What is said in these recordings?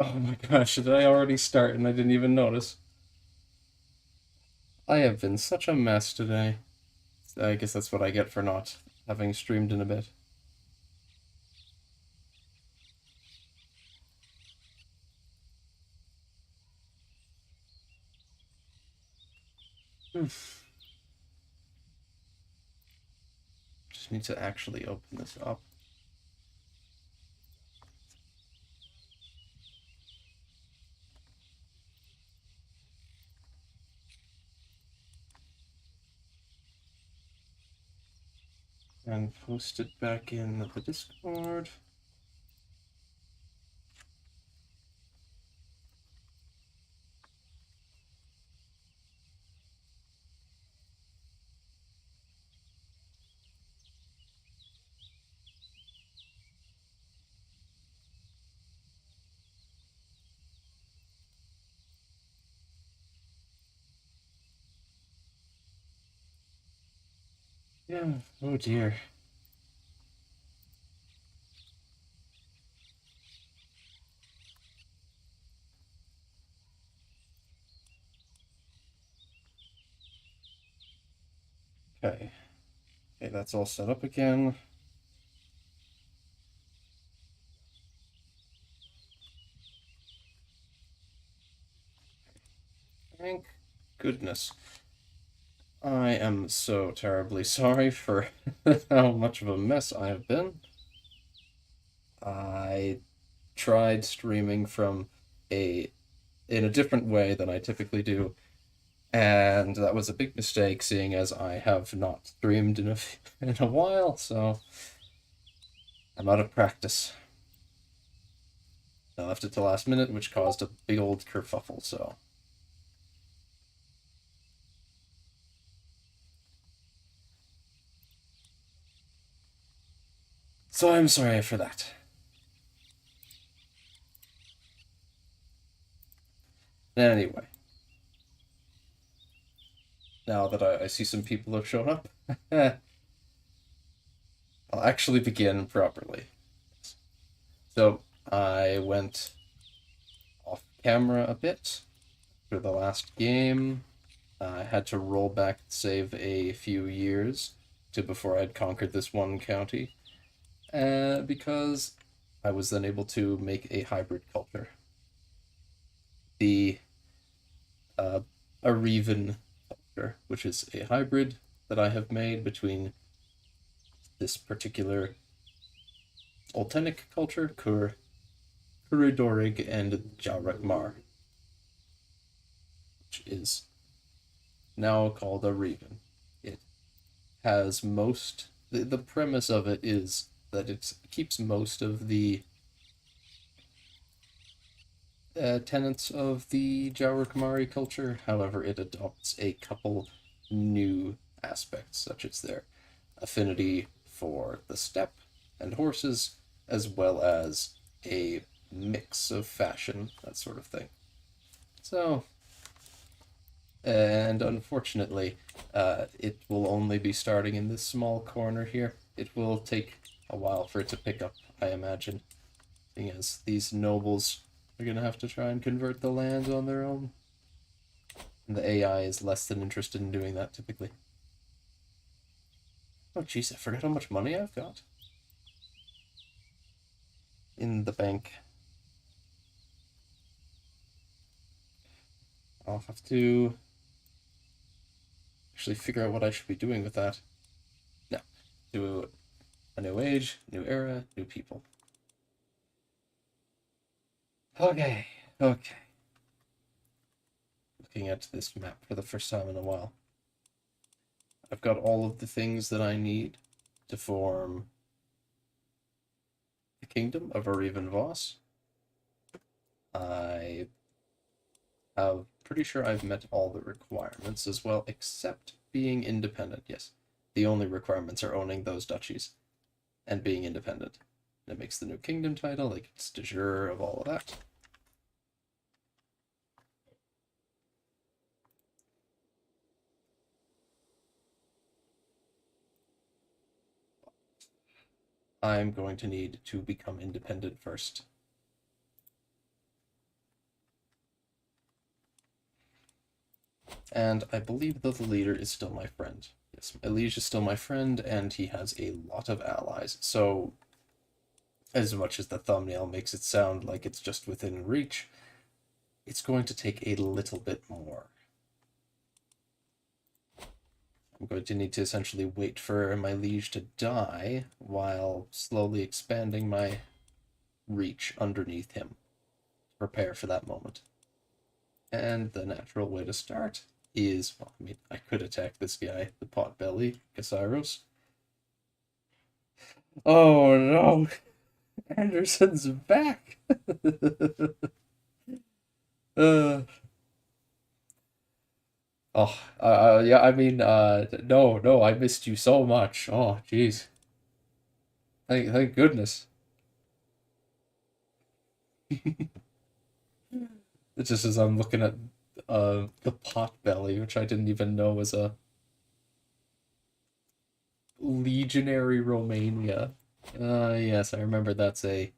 Oh my gosh, did I already start and I didn't even notice? I have been such a mess today. I guess that's what I get for not having streamed in a bit. Hmm. Just need to actually open this up. And post it back in the Discord. Yeah, oh dear. Okay. Okay, that's all set up again. Thank goodness. I am so terribly sorry for how much of a mess I have been. I tried streaming from a in a different way than I typically do, and that was a big mistake, seeing as I have not streamed in a while, so I'm out of practice. I left it to last minute, which caused a big old kerfuffle, so I'm sorry for that. Anyway, now that I see some people have shown up, I'll actually begin properly. So I went off camera a bit for the last game. I had to roll back and save a few years to before I'd conquered this one county, because I was then able to make a hybrid culture. The uh, Aryvan culture, which is a hybrid that I have made between this particular Oltenic culture, Kuridorig, and Jarekmar, which is now called Aryvan. It has the premise of it is that it keeps most of the tenets of the Jawakamari culture. However, it adopts a couple new aspects, such as their affinity for the steppe and horses, as well as a mix of fashion, that sort of thing. So, and unfortunately, it will only be starting in this small corner here. It will take a while for it to pick up, I imagine, being as these nobles are gonna have to try and convert the land on their own. And the AI is less than interested in doing that typically. Oh jeez, I forgot how much money I've got in the bank. I'll have to actually figure out what I should be doing with that. No, do a new age, new era, new people. Okay, okay. Looking at this map for the first time in a while. I've got all of the things that I need to form the kingdom of Aryvan Voss. I have pretty sure I've met all the requirements as well, except being independent. Yes, the only requirements are owning those duchies and being independent. It makes the new kingdom title, like it's de jure of all of that. I'm going to need to become independent first. And I believe that the leader is still my friend. Yes, my liege is still my friend, and he has a lot of allies. So, as much as the thumbnail makes it sound like it's just within reach, it's going to take a little bit more. I'm going to need to essentially wait for my liege to die while slowly expanding my reach underneath him. Prepare for that moment. And the natural way to start is, well, I mean, I could attack this guy, the potbelly, Casaros. Oh no! Anderson's back! uh, yeah, I mean, no, I missed you so much. Oh, jeez. Thank goodness. It's just as I'm looking at the potbelly, which I didn't even know was a legionary Romania. Yes, I remember that's a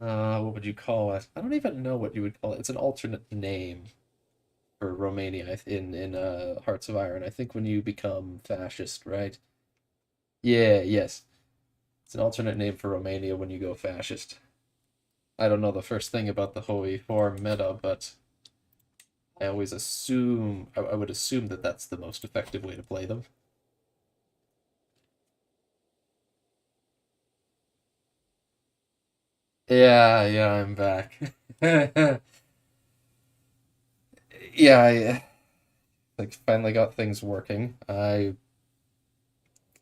what would you call it? I don't even know what you would call it. It's an alternate name for Romania in Hearts of Iron. I think when you become fascist, right? Yeah, yes. It's an alternate name for Romania when you go fascist. I don't know the first thing about the Holy Form meta, but I always assume I would assume that that's the most effective way to play them. Yeah, I'm back. Yeah, I like finally got things working. I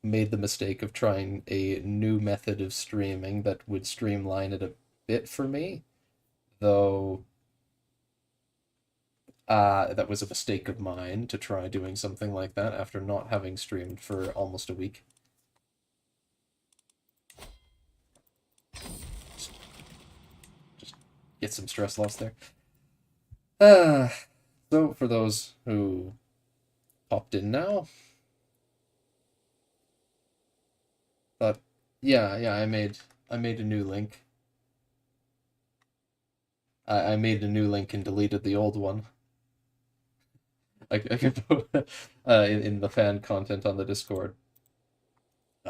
made the mistake of trying a new method of streaming that would streamline it a bit for me, though that was a mistake of mine to try doing something like that after not having streamed for almost a week. Just get some stress loss there. Uh, so for those who popped in now, but yeah, I made a new link. I made a new link and deleted the old one. I could in the fan content on the Discord.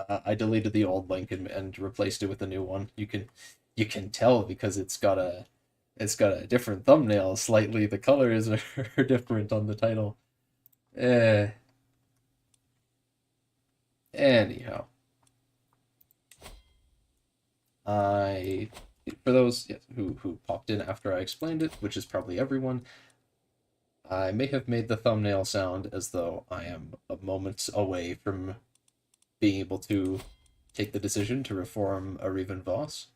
I deleted the old link and replaced it with a new one. You can tell because it's got a different thumbnail slightly. The colors are different on the title. Eh, anyhow, I for those, yes, who popped in after I explained it, which is probably everyone, I may have made the thumbnail sound as though I am a moment away from being able to take the decision to reform Aryvan Voss.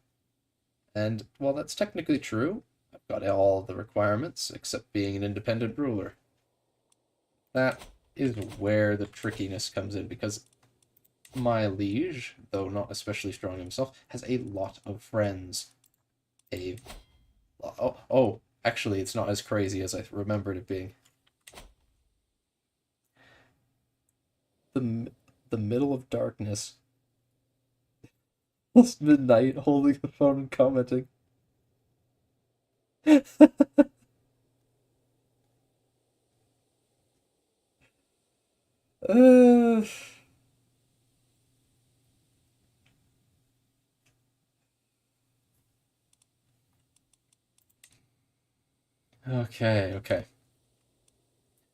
And while that's technically true, I've got all the requirements except being an independent ruler. That is where the trickiness comes in because my liege, though not especially strong himself, has a lot of friends. A actually, it's not as crazy as I remembered it being. The the middle of darkness, almost midnight, holding the phone and commenting. uh, okay.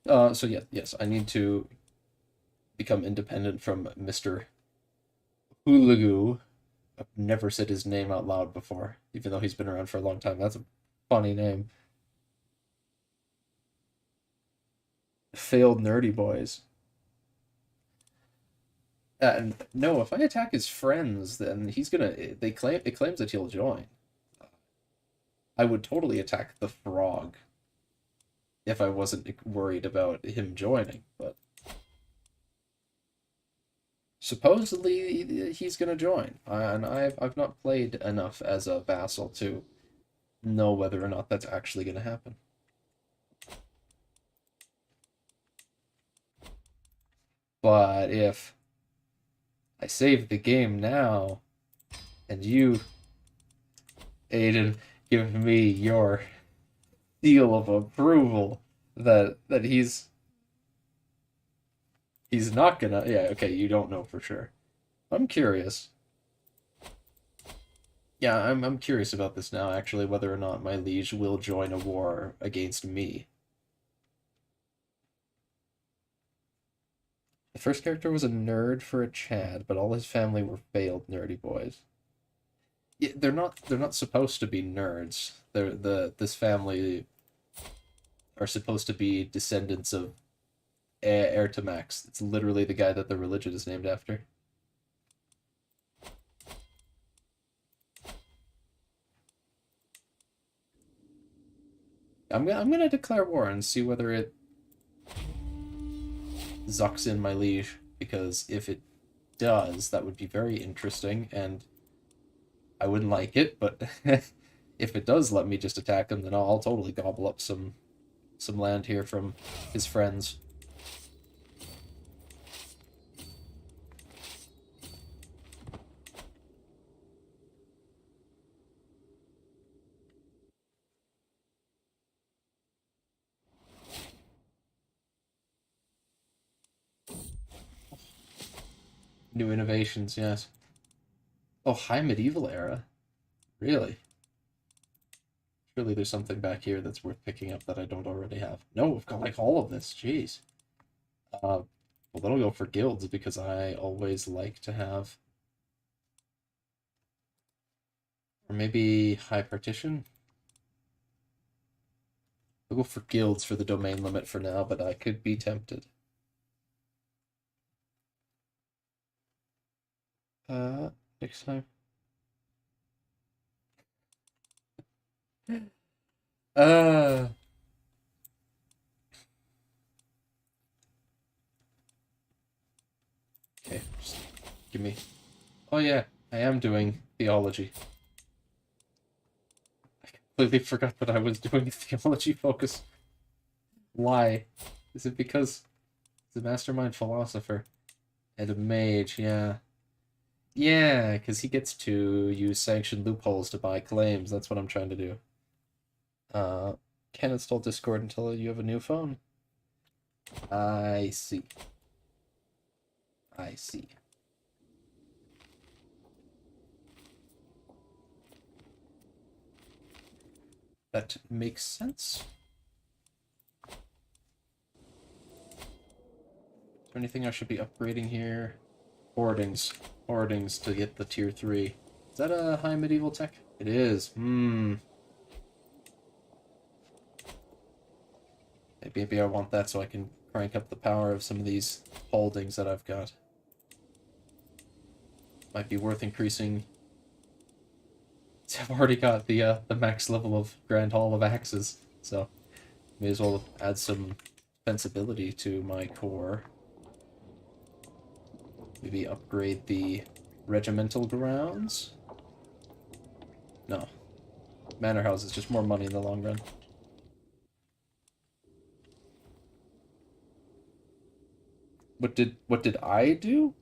So yeah, yes, I need to become independent from Mr. Hulagu. I've never said his name out loud before, even though he's been around for a long time. That's a funny name. Failed nerdy boys. And no, if I attack his friends, then he's gonna. It claims that he'll join. I would totally attack the frog if I wasn't worried about him joining, but supposedly he's gonna join, and I've not played enough as a vassal to know whether or not that's actually gonna happen. But if I save the game now, and you, Aiden, give me your seal of approval, that he's not gonna. Yeah, okay, you don't know for sure. I'm curious. Yeah, I'm curious about this now, actually, whether or not my liege will join a war against me. The first character was a nerd for a Chad, but all his family were failed nerdy boys. Yeah, they're not supposed to be nerds. This family are supposed to be descendants of Ertamax. It's literally the guy that the religion is named after. I'm gonna declare war and see whether it zucks in my liege, because if it does, that would be very interesting, and I wouldn't like it, but if it does let me just attack him, then I'll totally gobble up some land here from his friends. New innovations, yes. Oh, high medieval era? Really? Surely there's something back here that's worth picking up that I don't already have. No, I've got like all of this. Jeez. Well, that'll go for guilds because I always like to have. Or maybe high partition. I'll go for guilds for the domain limit for now, but I could be tempted. Next time. Uh, okay, just give me. Oh yeah, I am doing theology. I completely forgot that I was doing a theology focus. Why? Is it because he's a mastermind philosopher and a mage? Yeah. Yeah, because he gets to use sanctioned loopholes to buy claims. That's what I'm trying to do. Uh, can't install Discord until you have a new phone. I see. I see. That makes sense. Is there anything I should be upgrading here? Hoardings. Hoardings to get the tier 3. Is that a high medieval tech? It is. Maybe I want that so I can crank up the power of some of these holdings that I've got. Might be worth increasing. I've already got the max level of Grand Hall of Axes, so may as well add some defensibility to my core. Maybe upgrade the regimental grounds? No. Manor house is just more money in the long run. What did I do?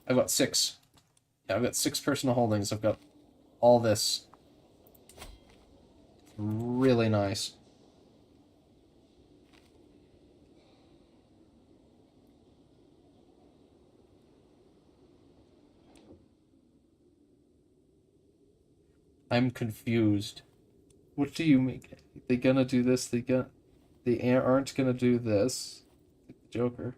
I've got 6. Yeah, I've got 6 personal holdings. I've got all this. Really nice. I'm confused. What do you make? They gonna do this? They aren't gonna do this. Joker.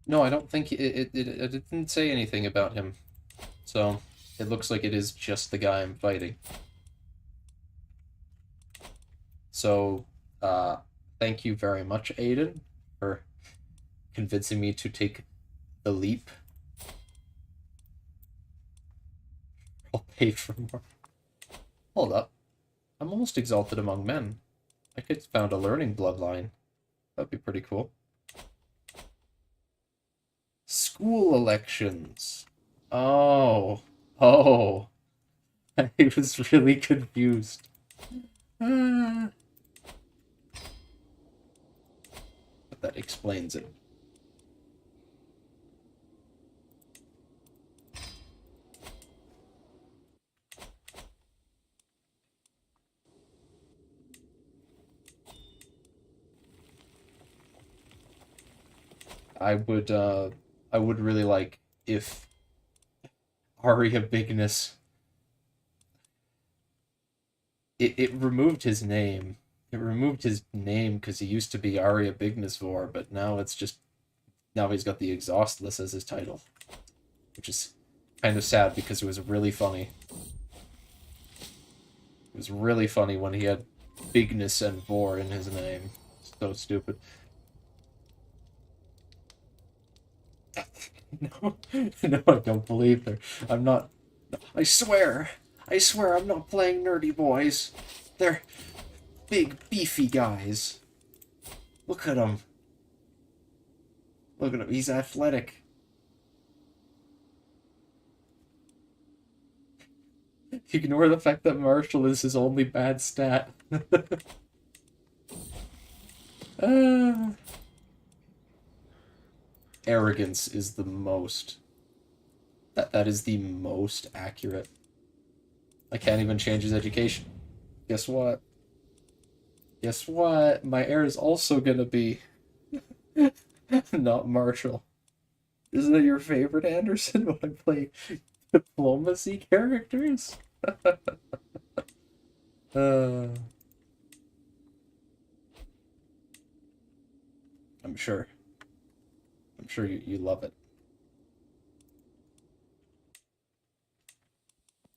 No, I don't think it didn't say anything about him. So it looks like it is just the guy I'm fighting. So, thank you very much, Aiden, for convincing me to take the leap. I'll pay for more. Hold up. I'm almost exalted among men. I could found a learning bloodline. That'd be pretty cool. School elections. Oh. Oh. I was really confused. that explains it. I would really like if Arya Bigness, it removed his name. It removed his name because he used to be Arya Bignisvor, but now it's just, now he's got the Exhaustless as his title, which is kind of sad because it was really funny. It was really funny when he had Bigness and Vor in his name. So stupid. No, no, I don't believe her. I'm not. I swear I'm not playing nerdy boys. They're big, beefy guys. Look at him. Look at him. He's athletic. Ignore the fact that Marshall is his only bad stat. Arrogance is the most. That is the most accurate. I can't even change his education. Guess what? Guess what? My heir is also gonna be not Marshall. Isn't it your favorite, Anderson, when I play diplomacy characters? I'm sure. I'm sure you love it.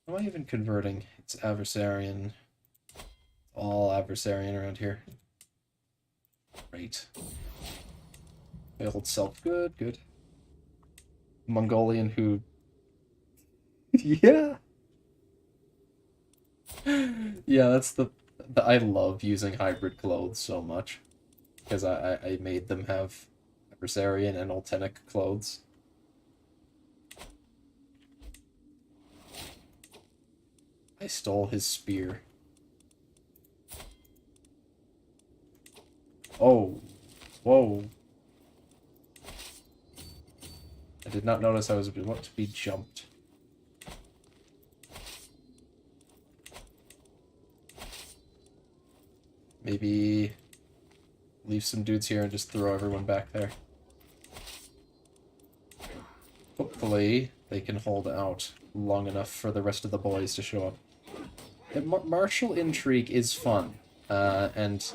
Am I even converting? It's adversarian. All adversarian around here. Great. My old self. Good, good. Mongolian who... Yeah! Yeah, that's the... I love using hybrid clothes so much. Because I made them have adversarian and Oltenic clothes. I stole his spear. Oh. Whoa. I did not notice I was about to be jumped. Maybe leave some dudes here and just throw everyone back there. Hopefully they can hold out long enough for the rest of the boys to show up. Martial intrigue is fun, and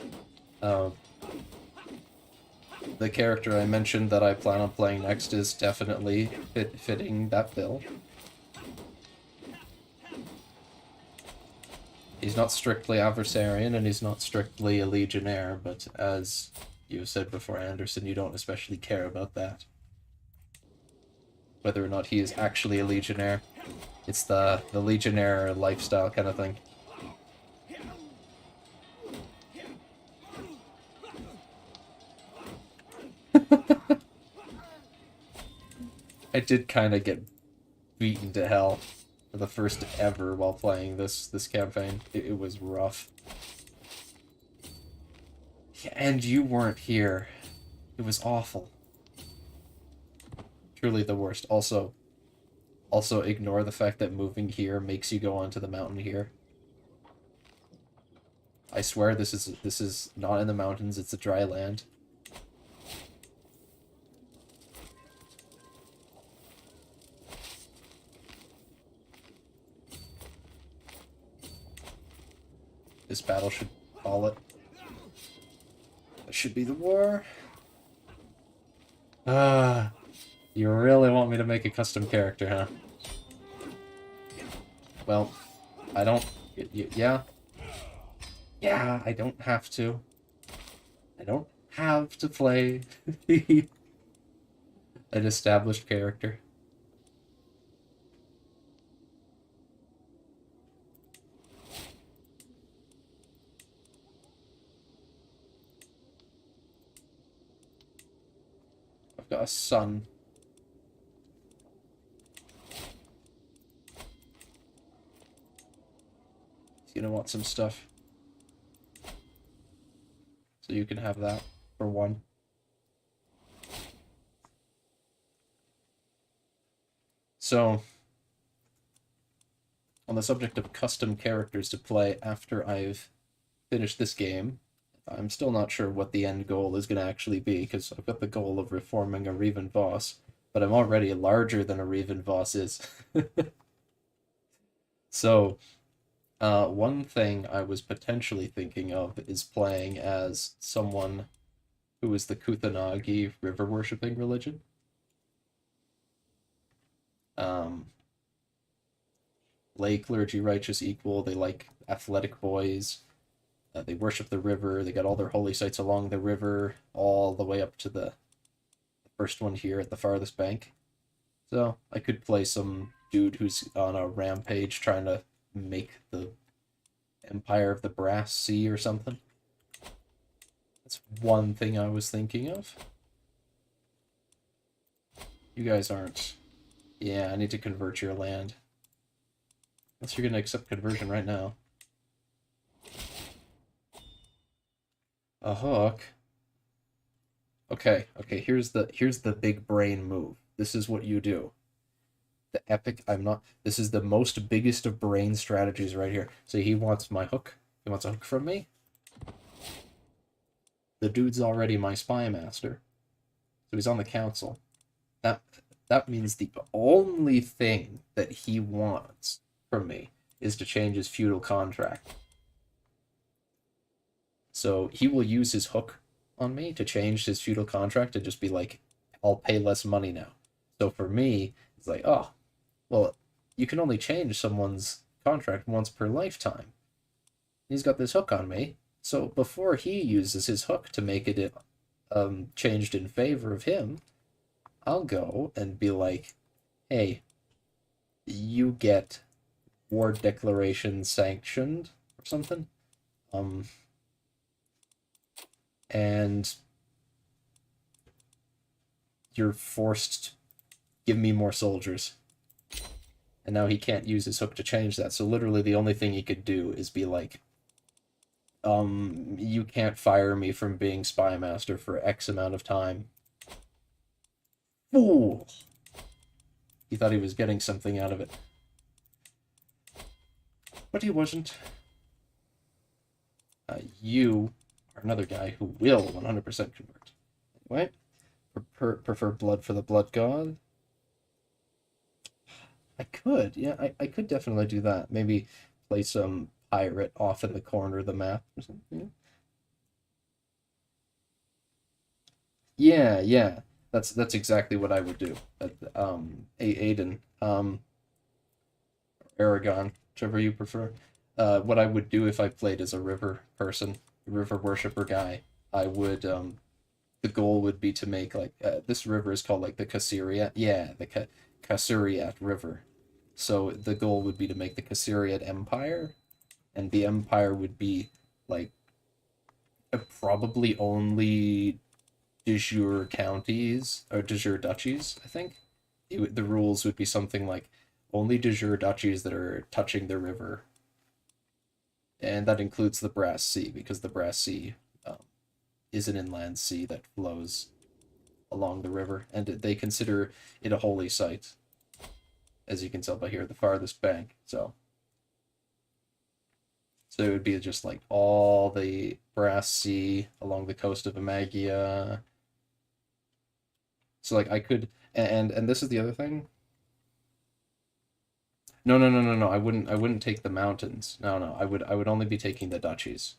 the character I mentioned that I plan on playing next is definitely fitting that bill. He's not strictly adversarian, and he's not strictly a legionnaire, but as you said before, Anderson, you don't especially care about that. Whether or not he is actually a legionnaire. It's the legionnaire lifestyle kind of thing. I did kind of get beaten to hell for the first ever while playing this campaign. It was rough. Yeah, and you weren't here. It was awful. Truly the worst. Also ignore the fact that moving here makes you go onto the mountain here. I swear this is not in the mountains, it's a dry land. This battle should call it. That should be the war. You really want me to make a custom character, huh? Well, I don't... Yeah. Yeah, I don't have to. I don't have to play an established character. I've got a son. He's gonna want some stuff. So you can have that for one. So, on the subject of custom characters to play after I've finished this game, I'm still not sure what the end goal is going to actually be, because I've got the goal of reforming Aryvan Voss, but I'm already larger than Aryvan Voss is. So, one thing I was potentially thinking of is playing as someone who is the Kuthanagi river worshipping religion. Lay clergy, righteous equal. They like athletic boys. They worship the river. They got all their holy sites along the river, all the way up to the first one here at the farthest bank. So I could play some dude who's on a rampage trying to make the Empire of the Brass Sea or something. That's one thing I was thinking of. You guys aren't. Yeah, I need to convert your land. Unless you're gonna accept conversion right now. A hook. Okay, here's the big brain move. This is what you do. The epic, this is the most biggest of brain strategies right here. So he wants my hook. He wants a hook from me. The dude's already my spy master. So he's on the council. That means the only thing that he wants from me is to change his feudal contract. So he will use his hook on me to change his feudal contract and just be like, I'll pay less money now. So for me, it's like, oh, well, you can only change someone's contract once per lifetime. He's got this hook on me. So before he uses his hook to make it changed in favor of him, I'll go and be like, hey, you get war declaration sanctioned or something. And you're forced to give me more soldiers. And now he can't use his hook to change that. So literally the only thing he could do is be like, you can't fire me from being spy master for X amount of time. Fool! He thought he was getting something out of it. But he wasn't. You are another guy who will 100% convert. Anyway, prefer blood for the blood god. I could, yeah, I could definitely do that. Maybe play some pirate off in the corner of the map or something. Yeah. That's exactly what I would do. Aiden, Aragon, whichever you prefer. What I would do if I played as a river person, river worshiper guy, I would the goal would be to make like this river is called like the Kasiriat. Yeah, the Kasiriat River. So the goal would be to make the Kasiriat Empire, and the empire would be like probably only de jure counties or de jure duchies. I think the rules would be something like only de jure duchies that are touching the river, and that includes the Brass Sea because the Brass Sea is an inland sea that flows along the river, and they consider it a holy site, as you can tell by here, the farthest bank. So it would be just like all the Brass Sea along the coast of Amagia. So like I could, and this is the other thing. No. I wouldn't take the mountains. No. I would only be taking the duchies.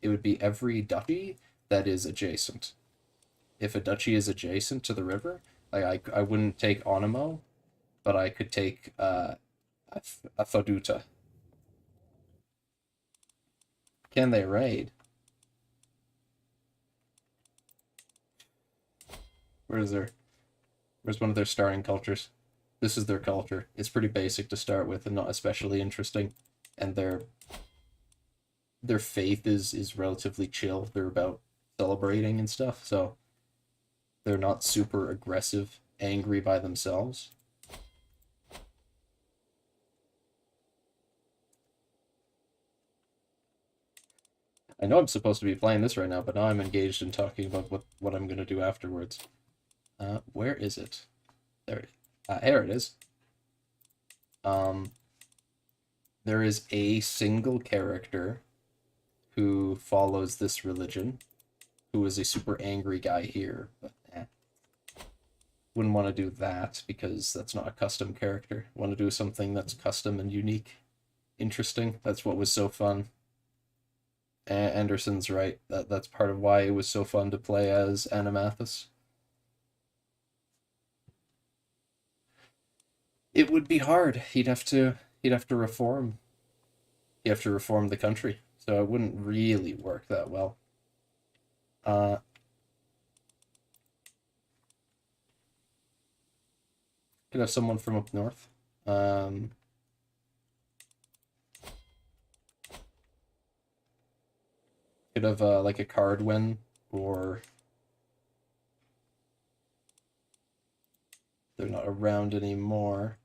It would be every duchy that is adjacent. If a duchy is adjacent to the river, like I wouldn't take Onimo, but I could take Athoduta. Can they raid? Where's one of their starting cultures? This is their culture. It's pretty basic to start with and not especially interesting. And their faith is relatively chill. They're about celebrating and stuff, so they're not super aggressive, angry by themselves. I know I'm supposed to be playing this right now, but now I'm engaged in talking about what I'm going to do afterwards. Where is it? There it is. Here it is. There is a single character who follows this religion, who is a super angry guy here, but wouldn't want to do that because that's not a custom character. Want to do something that's custom and unique, interesting. That's what was so fun. Anderson's right. That's part of why it was so fun to play as Animathus. It would be hard. He'd have to reform. He'd have to reform the country. So it wouldn't really work that well. Uh, could have someone from up north. Could have like a card win, or they're not around anymore.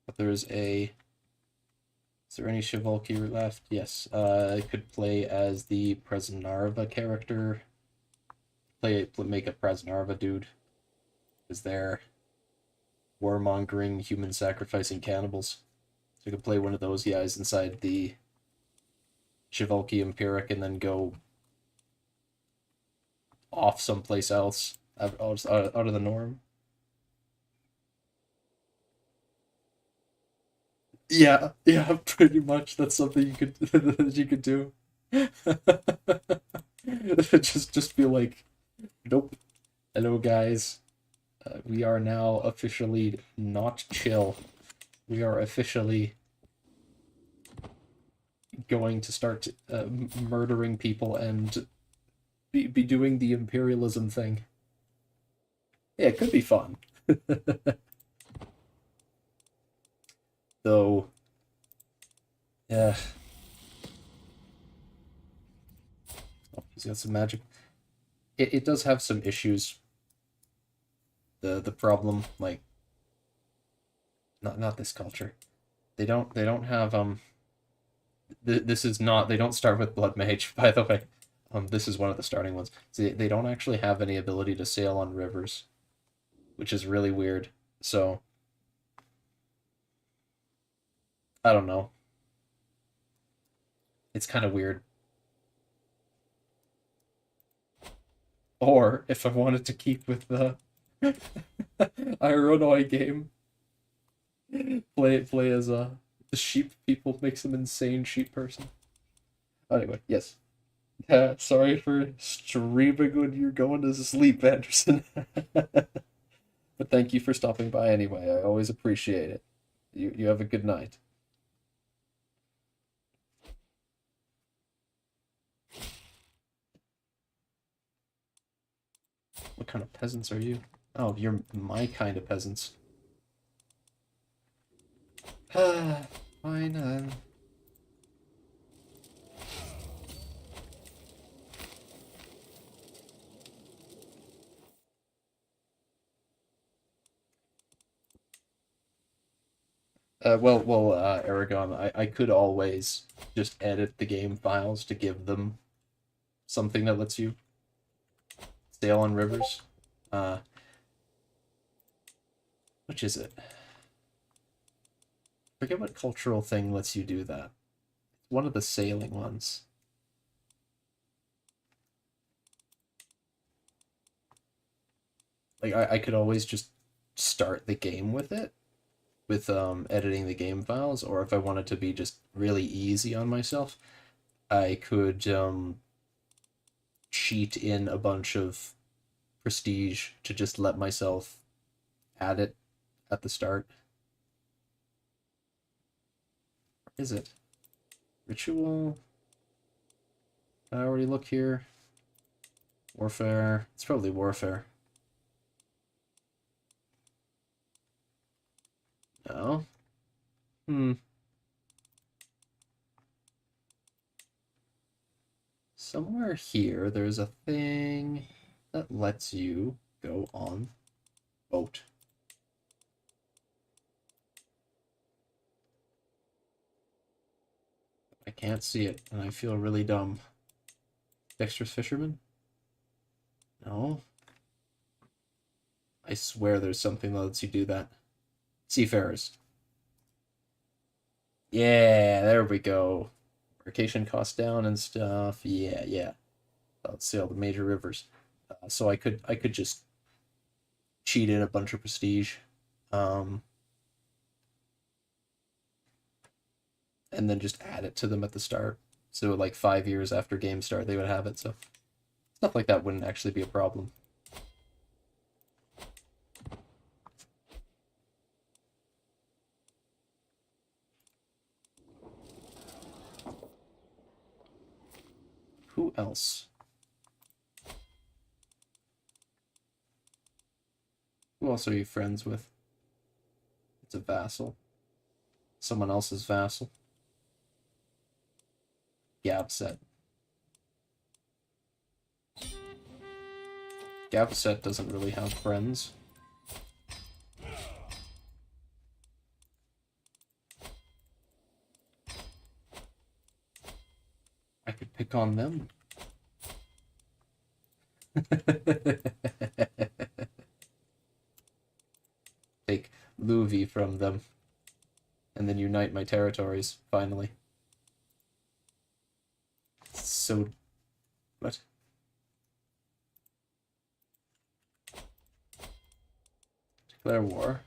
But there's a. Is there any Shivalki left? Yes. I could play as the Presnarva character. Make a Presnarva dude. Is there warmongering, human sacrificing cannibals? So I could play one of those guys inside the Shivalki Empiric and then go off someplace else out of the norm. Yeah, yeah, pretty much. That's something you could that you could do. Just feel like, nope. Hello, guys. We are now officially not chill. We are officially going to start murdering people and be doing the imperialism thing. Yeah, it could be fun. Though, yeah. Oh, he's got some magic. It does have some issues. The problem, like, not this culture. They don't have this is not, they don't start with blood mage, by the way. This is one of the starting ones. So they don't actually have any ability to sail on rivers, which is really weird. So I don't know. It's kind of weird. Or if I wanted to keep with the Aironoi game, play as a the sheep people, make some insane sheep person. Anyway, yes. Sorry for streaming when you're going to sleep, Anderson. But thank you for stopping by anyway. I always appreciate it. You have a good night. What kind of peasants are you? Oh, you're my kind of peasants. Fine then. Aragon, I could always just edit the game files to give them something that lets you sail on rivers. Uh, which is it? Forget what cultural thing lets you do that. One of the sailing ones. Like I could always just start the game with it, with editing the game files, or if I wanted to be just really easy on myself, I could cheat in a bunch of prestige to just let myself add it at the start. Is it ritual? I already look here. Warfare. It's probably warfare. No. Hmm. Somewhere here, there's a thing that lets you go on boat. I can't see it, and I feel really dumb. Dexterous Fisherman? No. I swear there's something that lets you do that. Seafarers. Yeah, there we go. Vacation costs down and stuff. Yeah, yeah. Let's see all the major rivers. So I could just cheat in a bunch of prestige, um, and then just add it to them at the start. So like 5 years after game start, they would have it. So stuff like that wouldn't actually be a problem. Who else? Who else are you friends with? It's a vassal. Someone else's vassal. Gavset. Gavset doesn't really have friends. I could pick on them. Take Louis from them. And then unite my territories, finally. So... What? Declare war?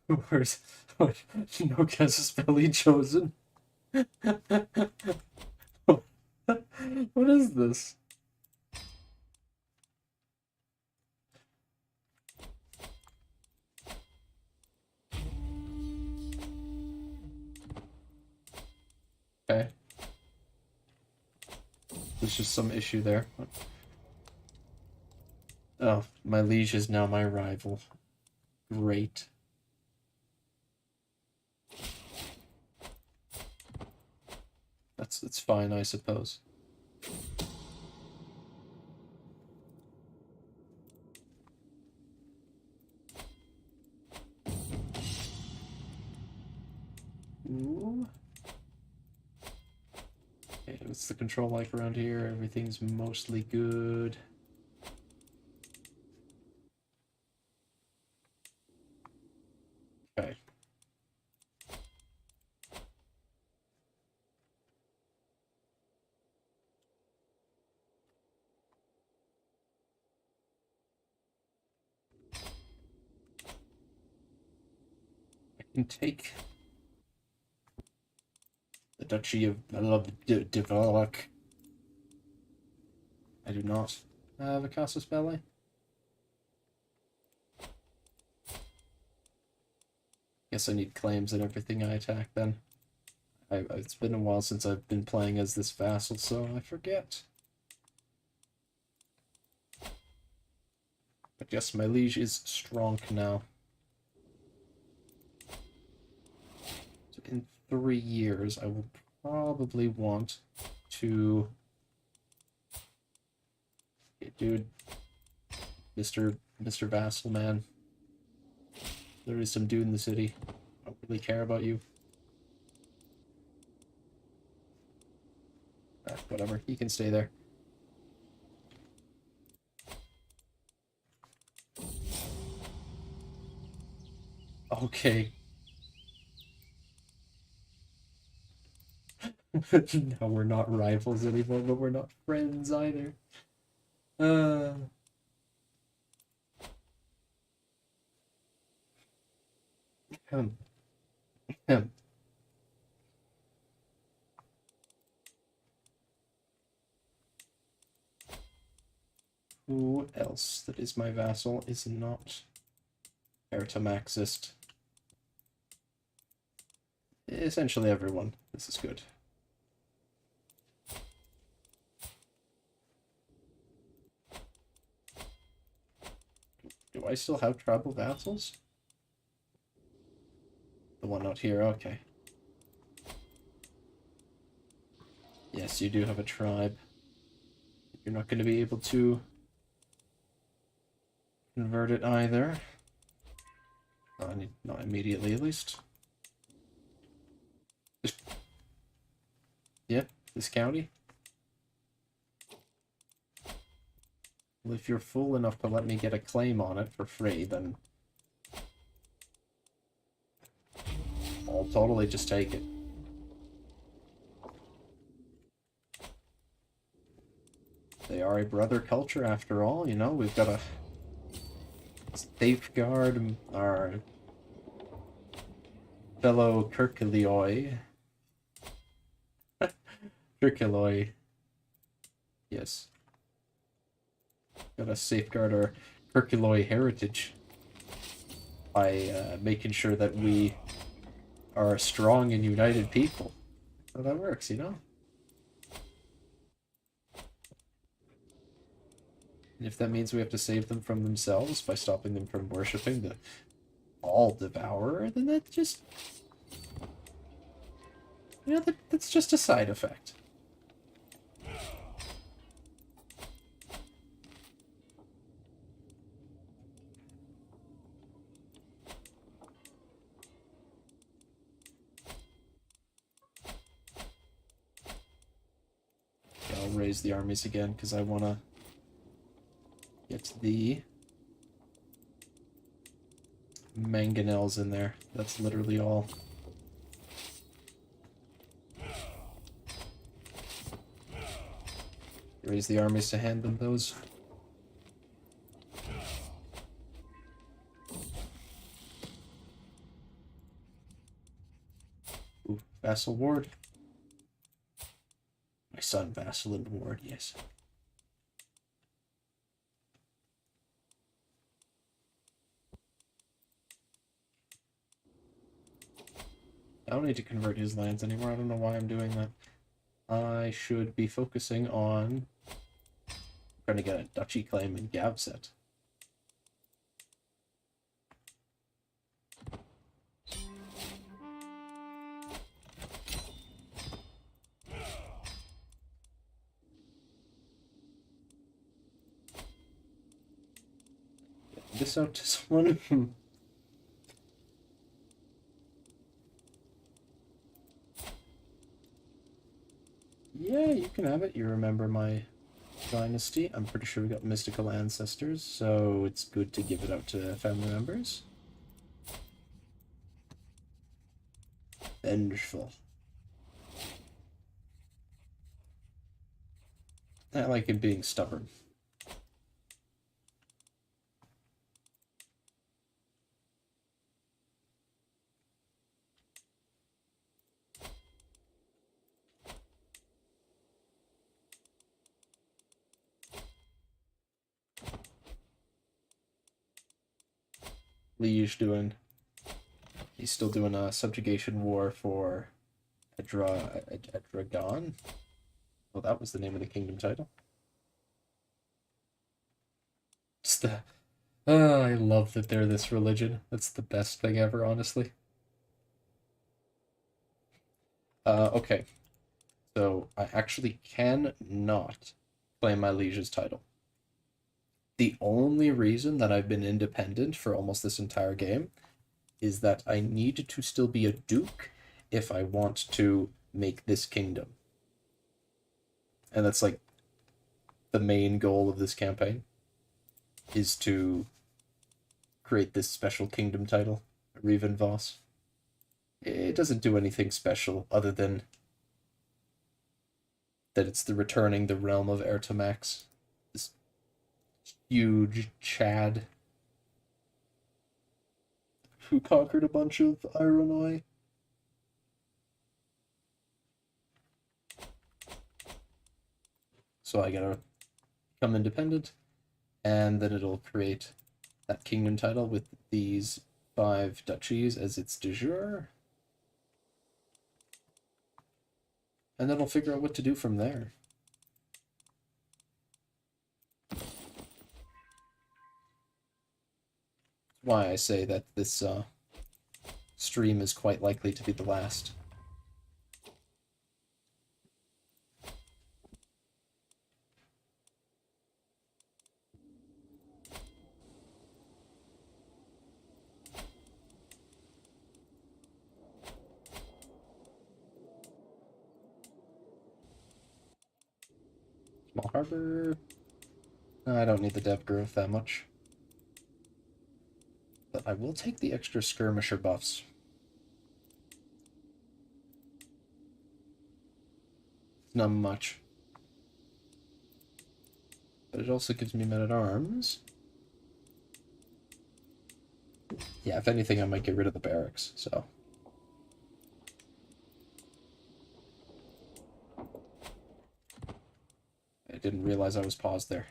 Where's... No guess is belly chosen? What is this? Okay. There's just some issue there. Oh, my liege is now my rival. Great. It's fine, I suppose. Ooh. Okay, what's the control like around here? Everything's mostly good. Okay. I can take the Duchy of Devalak. I do not have a Casus Belli. Guess I need claims and everything I attack then. It's been a while since I've been playing as this vassal, so I forget. But yes, my liege is strong now. So in 3 years, I will probably want to... Hey, dude, Mr. Vassal Man. There is some dude in the city. I don't really care about you. Whatever, he can stay there. Okay. Now we're not rivals anymore, but we're not friends either. Him. Him. Who else that is my vassal is not Ertomaxist? Essentially everyone. This is good. Do I still have tribal vassals? The one out here, okay. Yes, you do have a tribe. You're not going to be able to convert it either. Not immediately, at least. Yeah, this county. Well, if you're fool enough to let me get a claim on it for free, then I'll totally just take it. are a brother culture after all, you know, we've got to safeguard our fellow Kirkilioi. Kirkilioi. Yes. Gotta safeguard our Kirkilioi heritage by making sure that we are a strong and united people. That's how that works, you know? And if that means we have to save them from themselves by stopping them from worshipping the All Devourer, then that's just... You know, that's just a side effect. Okay, I'll raise the armies again, because I want to get the mangonels in there. That's literally all. Raise the armies to hand them those. Ooh, Vassal Ward. My son, Vassal and Ward, yes. I don't need to convert his lands anymore. I don't know why I'm doing that. I should be focusing on trying to get a duchy claim in Gavset. Get this out to someone. Yeah, you can have it. You remember my dynasty. I'm pretty sure we got mystical ancestors, so it's good to give it out to family members. Vengeful. I like him being stubborn. Liege doing... He's still doing a subjugation war for Edragon. Well, that was the name of the kingdom title. Just the... Oh, I love that they're this religion. That's the best thing ever, honestly. Okay. So, I actually cannot claim my liege's title. The only reason that I've been independent for almost this entire game is that I need to still be a duke if I want to make this kingdom. And that's like the main goal of this campaign, is to create this special kingdom title, Aryvans. It doesn't do anything special other than that it's the returning the realm of Ertomax. This huge Chad who conquered a bunch of Aironoi. So I gotta become independent, and then it'll create that kingdom title with these 5 duchies as its de jure. And then I'll figure out what to do from there. Why I say that this stream is quite likely to be the last. Small harbor. I don't need the dev growth that much. But I will take the extra skirmisher buffs. Not much. but it also gives me men-at-arms. Yeah, if anything, I might get rid of the barracks, so... I didn't realize I was paused there.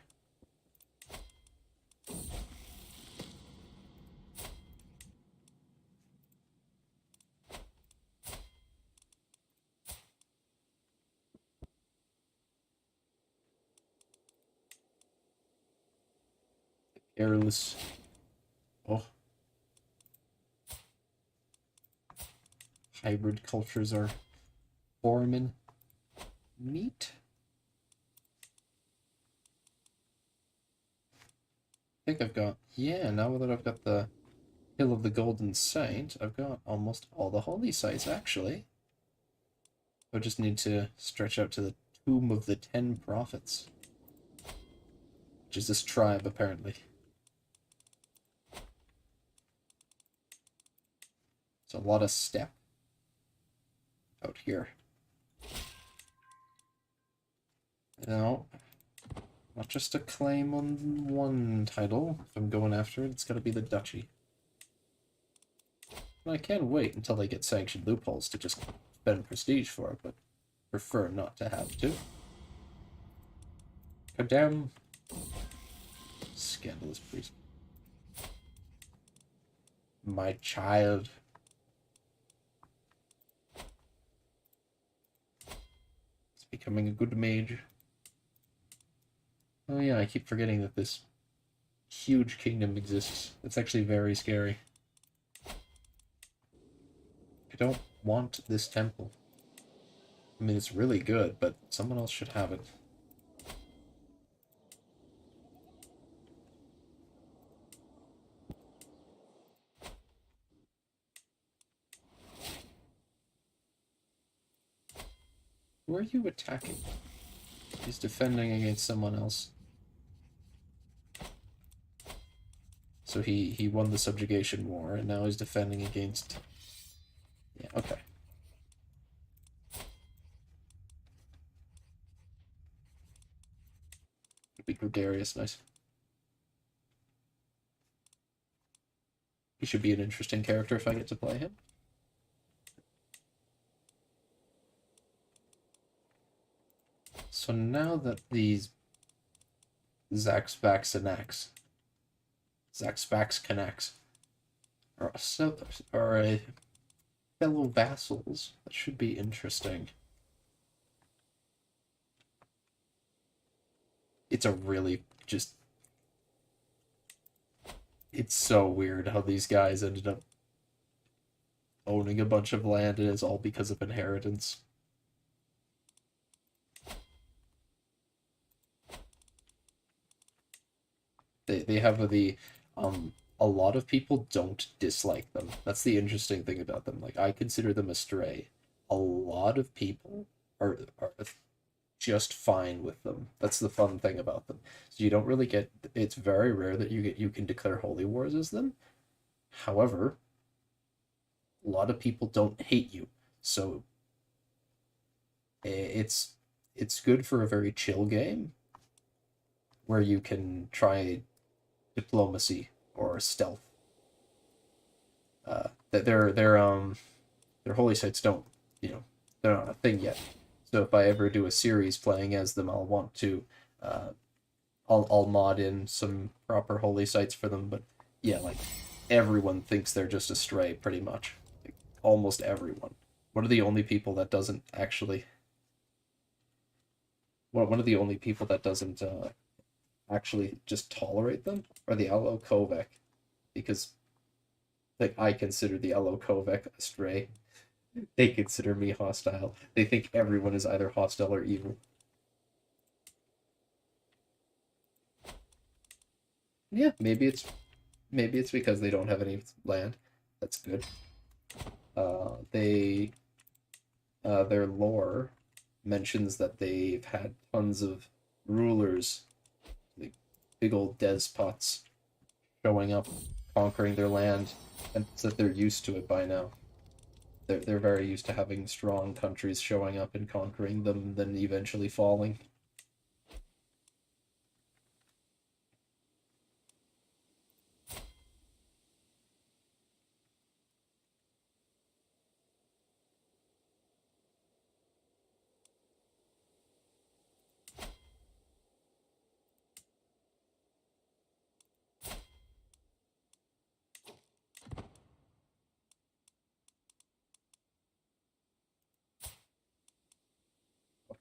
Airless. Oh. Hybrid cultures are forming. Neat. I think I've got... Yeah, now that I've got the Hill of the Golden Saint, I've got almost all the holy sites, actually. I just need to stretch out to the Tomb of the 10 Prophets. Which is this tribe, apparently. It's a lot of steppe out here. Now, not just a claim on one title. If I'm going after it, it's got to be the duchy. And I can wait until they get sanctioned loopholes to just spend prestige for it, but prefer not to have to. Goddamn scandalous priest. My child. It's becoming a good mage. Oh yeah, I keep forgetting that this huge kingdom exists. It's actually very scary. I don't want this temple. I mean, it's really good, but someone else should have it. Who are you attacking? He's defending against someone else. So he won the subjugation war, and now he's defending against... Yeah, okay. It'd be gregarious, nice. He should be an interesting character if I get to play him. So now that these Zaxbax Kanaks are a fellow vassals, that should be interesting. It's a really just... It's so weird how these guys ended up owning a bunch of land, and it's all because of inheritance. They have a lot of people don't dislike them. That's the interesting thing about them. Like, I consider them a stray. A lot of people are just fine with them. That's the fun thing about them. So you don't really get... It's very rare that you can declare holy wars as them. However, a lot of people don't hate you. So it's good for a very chill game where you can try diplomacy or stealth. Their holy sites don't, they're not a thing yet. So if I ever do a series playing as them, I'll want to I'll mod in some proper holy sites for them. But yeah, like, everyone thinks they're just a stray, pretty much. Like, almost everyone. One of the only people that doesn't actually... One of the only people that doesn't actually just tolerate them are the Ck3, because, like, I consider the Ck3 a stray. They consider me hostile. They think everyone is either hostile or evil. Yeah, maybe it's because they don't have any land. That's good. Their lore mentions that they've had tons of rulers, like big old despots, showing up, conquering their land, and it's that they're used to it by now. They're very used to having strong countries showing up and conquering them, then eventually falling.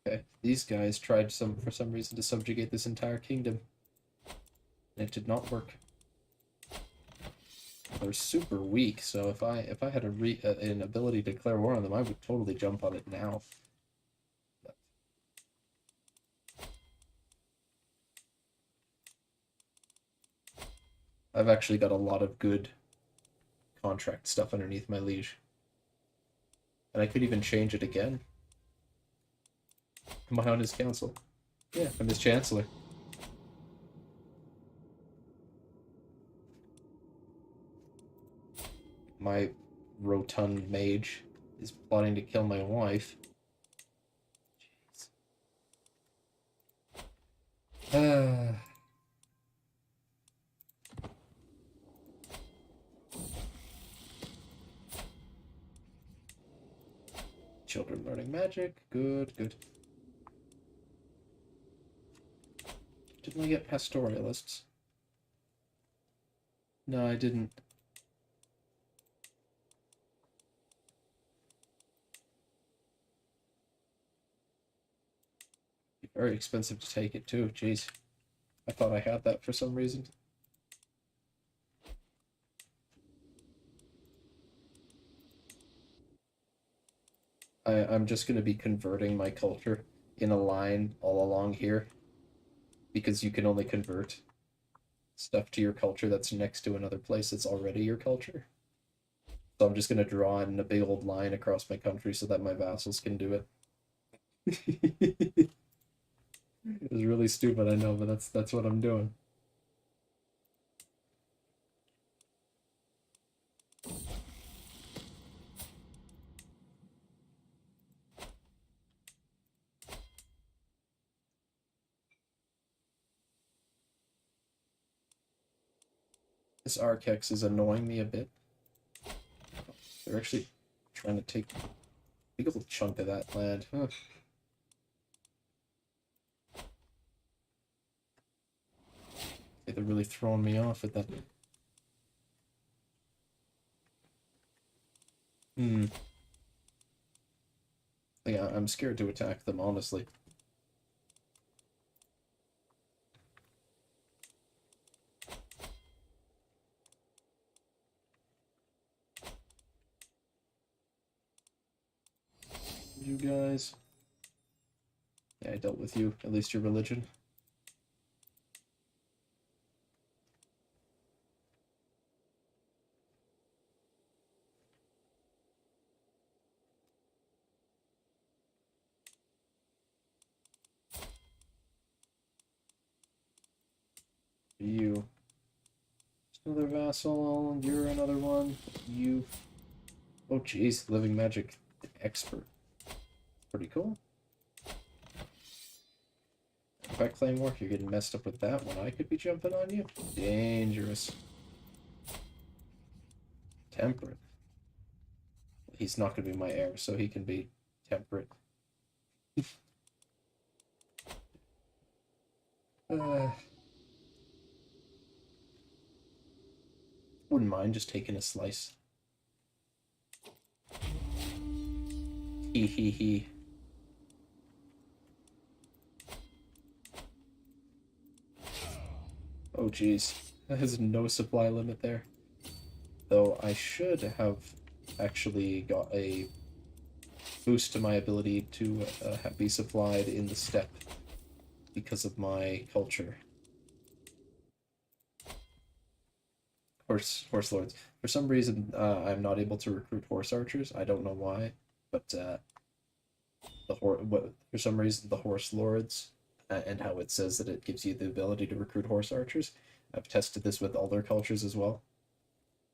Okay, these guys tried for some reason to subjugate this entire kingdom, and it did not work. They're super weak, so if I had an ability to declare war on them, I would totally jump on it now. But I've actually got a lot of good contract stuff underneath my liege, and I could even change it again. Am I on his council? Yeah, I'm his chancellor. My rotund mage is plotting to kill my wife. Jeez. Children learning magic. Good, good. Didn't I get pastoralists? No, I didn't. Very expensive to take it too. Jeez. I thought I had that for some reason. I'm just going to be converting my culture in a line all along here because you can only convert stuff to your culture that's next to another place that's already your culture. So I'm just going to draw in a big old line across my country so that my vassals can do it. It was really stupid, I know, but that's what I'm doing. This Arkex is annoying me a bit. They're actually trying to take a big old chunk of that land. Huh. They're really throwing me off with that. Hmm. Yeah, I'm scared to attack them, honestly. You guys. Yeah, I dealt with you. At least your religion. You. Another vassal. You're another one. You. Oh, jeez. Living magic expert. Pretty cool. Quick claymore, you're getting messed up with that one. I could be jumping on you. Dangerous. Temperate. He's not going to be my heir, so he can be temperate. uh, wouldn't mind just taking a slice. Hee hee hee. Oh geez, that has no supply limit there. Though I should have actually got a boost to my ability to be supplied in the steppe because of my culture. Horse lords. For some reason, I'm not able to recruit horse archers. I don't know why, but for some reason the horse lords and how it says that it gives you the ability to recruit horse archers. I've tested this with other cultures as well.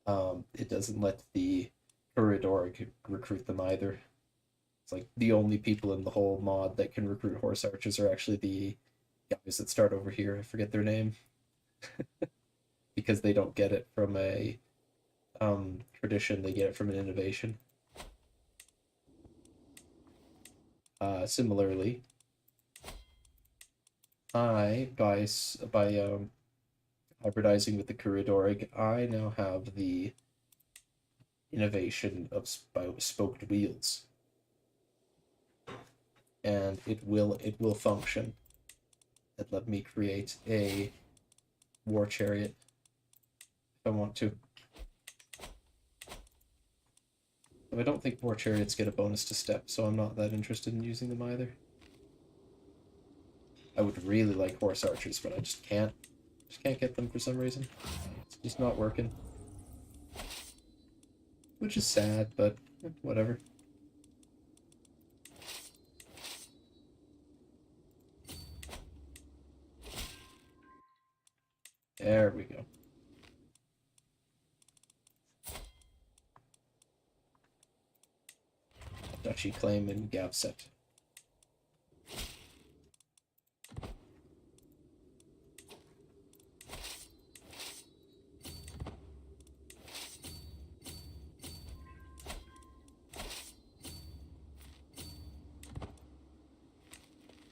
It doesn't let the corridor recruit them either. It's like the only people in the whole mod that can recruit horse archers are actually the guys that start over here. I forget their name because they don't get it from a tradition; they get it from an innovation. Similarly, I by hybridizing with the Corridoric, I now have the innovation of spoked wheels. and it will function. And let me create a war chariot if I want to. But I don't think war chariots get a bonus to step, so I'm not that interested in using them either. I would really like horse archers, but I just can't. Just can't get them for some reason. It's just not working. Which is sad, but whatever. There we go. Duchy claim in Gavset.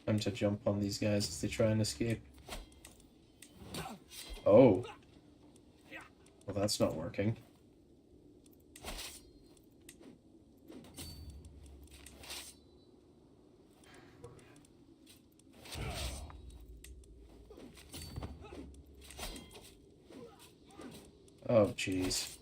Time to jump on these guys as they try and escape. Oh. Well, that's not working. Oh, jeez.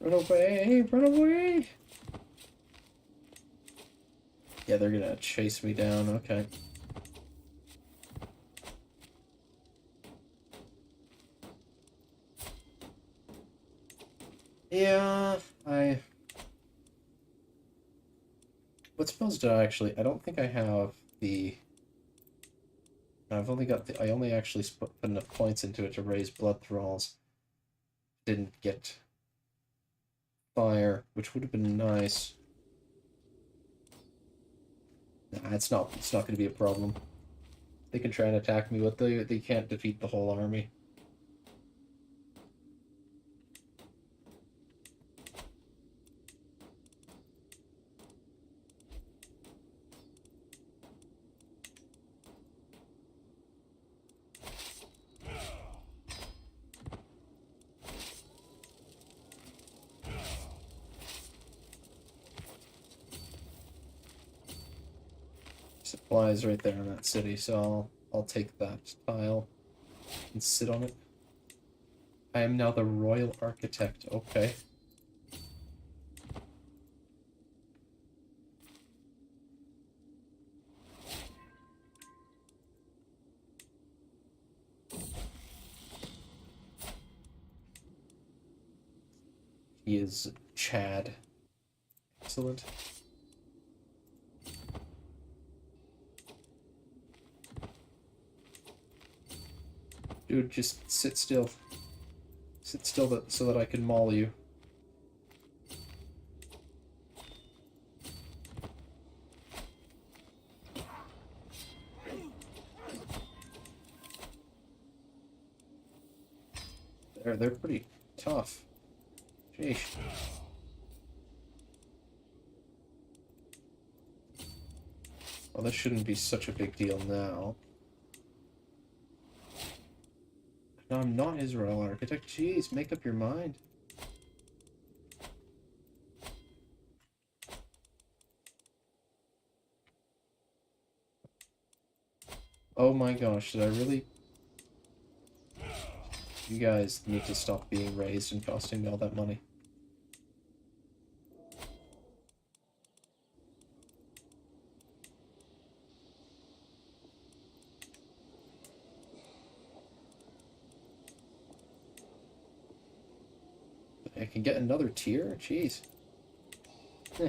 Run away! Run away! Yeah, they're gonna chase me down. Okay. Yeah, what's supposed to actually... I don't think I have the... I've only got the... I only actually put enough points into it to raise blood thralls. Didn't get fire, which would have been nice. Nah, it's not going to be a problem. They can try and attack me, but they can't defeat the whole army. Supplies right there in that city, so I'll take that tile and sit on it. I am now the royal architect. Okay. He is Chad. Excellent. Dude, just sit still. Sit still so that I can maul you. They're pretty tough. Sheesh. Well, this shouldn't be such a big deal now. No, I'm not his royal architect. Jeez, make up your mind. Oh my gosh, did I really... You guys need to stop being raised and costing me all that money. I can get another tier? Jeez. Eh.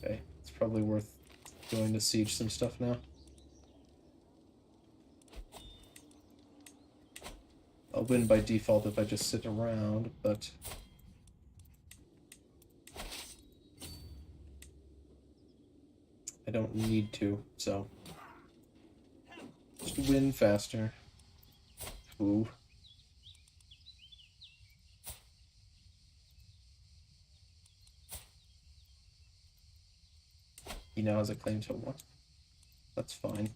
Okay, it's probably worth going to siege some stuff now. I'll win by default if I just sit around, but... I don't need to, so... Just win faster. Ooh. He now has a claim to one. That's fine.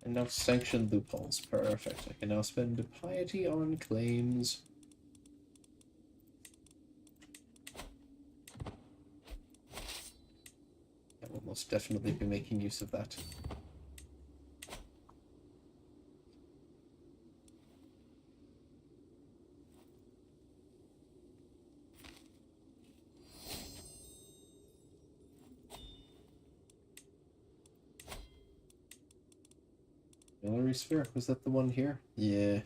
And now sanction loopholes. Perfect. I can now spend piety on claims. I will most definitely be making use of that. Gallery sphere? Was that the one here? Yeah.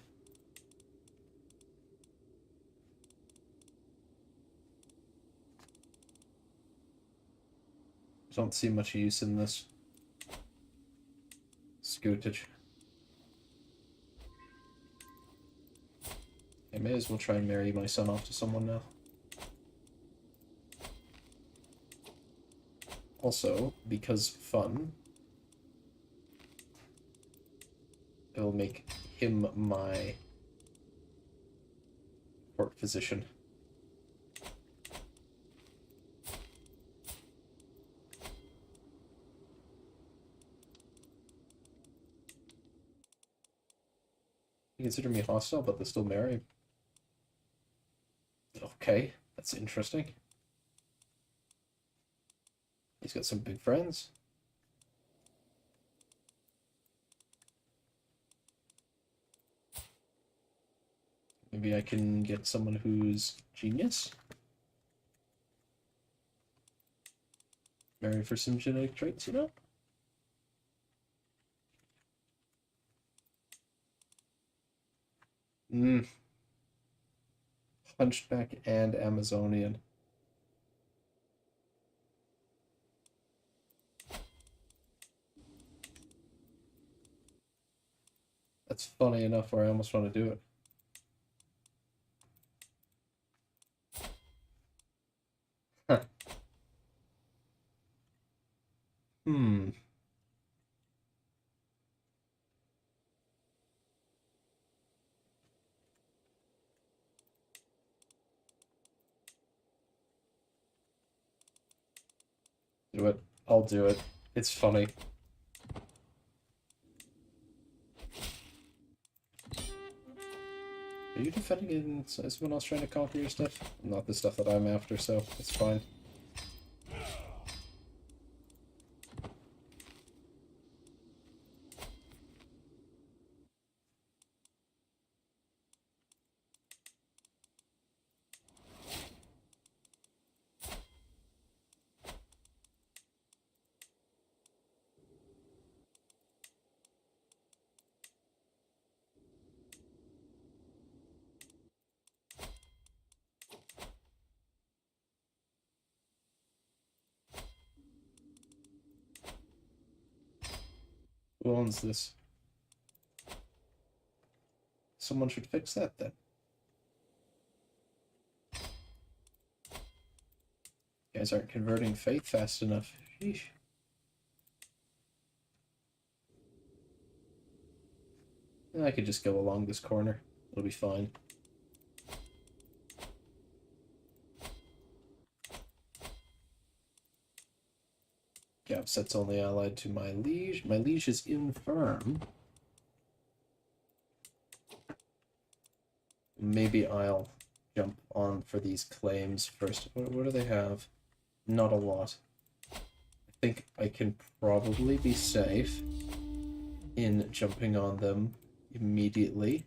Don't see much use in this. Scootage. I may as well try and marry my son off to someone now. Also, because fun, it will make him my court physician. You consider me hostile, but they still marry. Okay, that's interesting. He's got some big friends. Maybe I can get someone who's genius. Marry for some genetic traits, you know? Hunchback and Amazonian. That's funny enough where I almost want to do it. Huh. Hmm. Do it. I'll do it. It's funny. Are you defending against someone else trying to conquer your stuff? Not the stuff that I'm after, so it's fine. Who owns this? Someone should fix that then. You guys aren't converting faith fast enough. Sheesh. I could just go along this corner. It'll be fine. Gapset's only allied to my liege. My liege is infirm. Maybe I'll jump on for these claims first. What do they have? Not a lot. I think I can probably be safe in jumping on them immediately.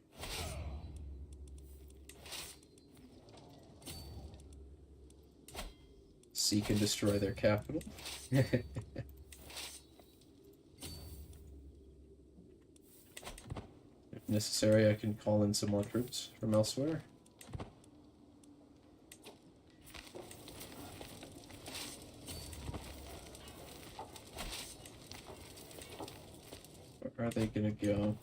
Seek and destroy their capital. If necessary, I can call in some more troops from elsewhere. Where are they gonna go?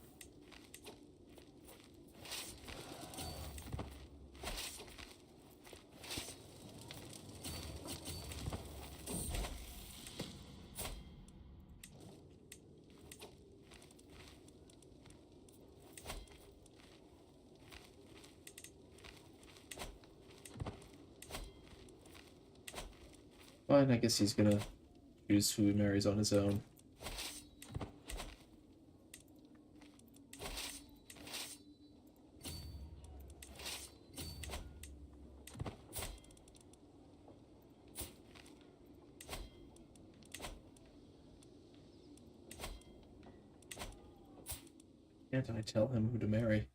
fine. I guess he's gonna choose who he marries on his own. Can't I tell him who to marry?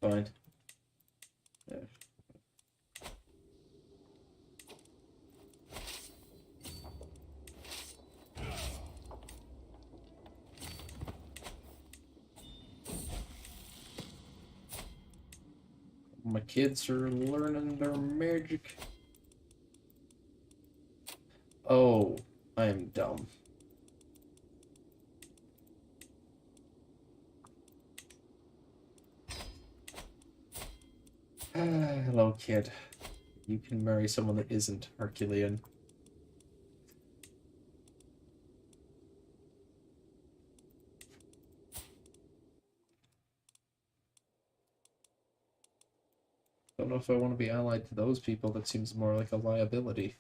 Fine. Yeah. My kids are learning their magic. Oh, I am dumb. Hello, kid. You can marry someone that isn't Herculean. Don't know if I want to be allied to those people. That seems more like a liability.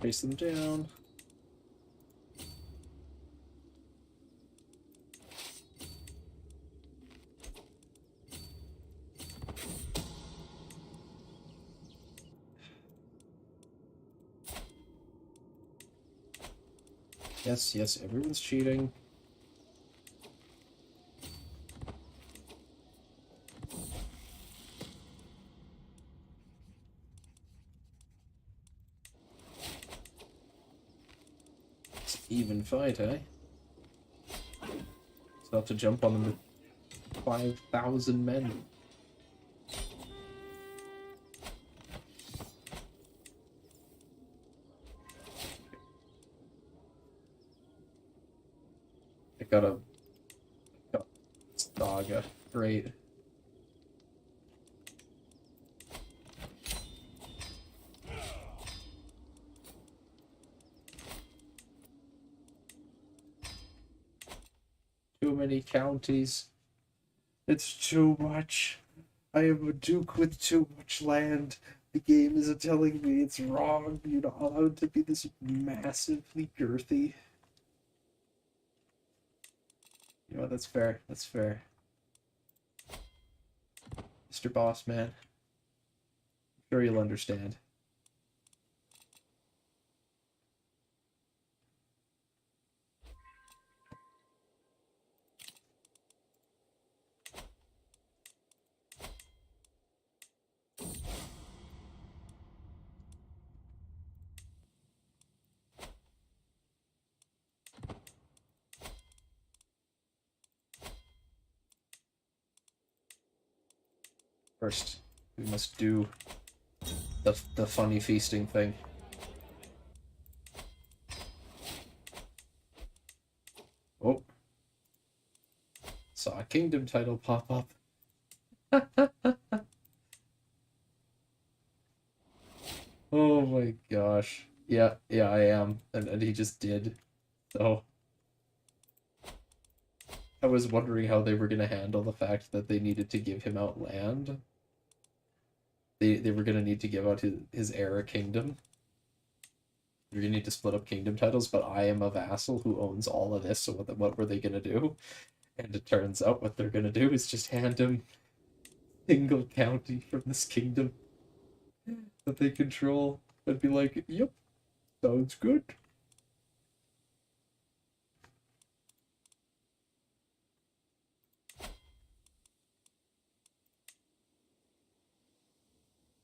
Face them down. Yes, yes, everyone's cheating. It's an even fight, eh? Still have to jump on them with 5,000 men. I got Saga. Great. Too many counties. It's too much. I am a duke with too much land. The game is telling me it's wrong. You're not allowed to be this massively girthy. You know what, that's fair. That's fair. Mr. Boss Man. I'm sure you'll understand. First, we must do the funny feasting thing. Oh. Saw a kingdom title pop up. Oh my gosh. Yeah, I am. And he just did. So I was wondering how they were gonna handle the fact that they needed to give him out land. They were gonna need to give out his heir kingdom. You're gonna need to split up kingdom titles, but I am a vassal who owns all of this, so what were they gonna do? And it turns out what they're gonna do is just hand him single county from this kingdom that they control and be like, yep, sounds good.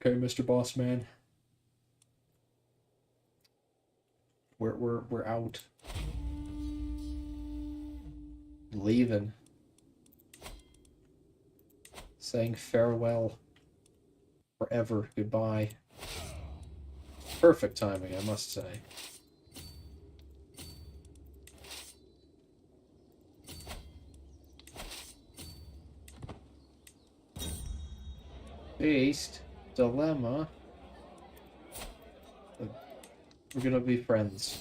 Okay, Mr. Boss Man. We're out. Leaving. Saying farewell. Forever. Goodbye. Perfect timing, I must say. Beast. Dilemma. We're gonna be friends.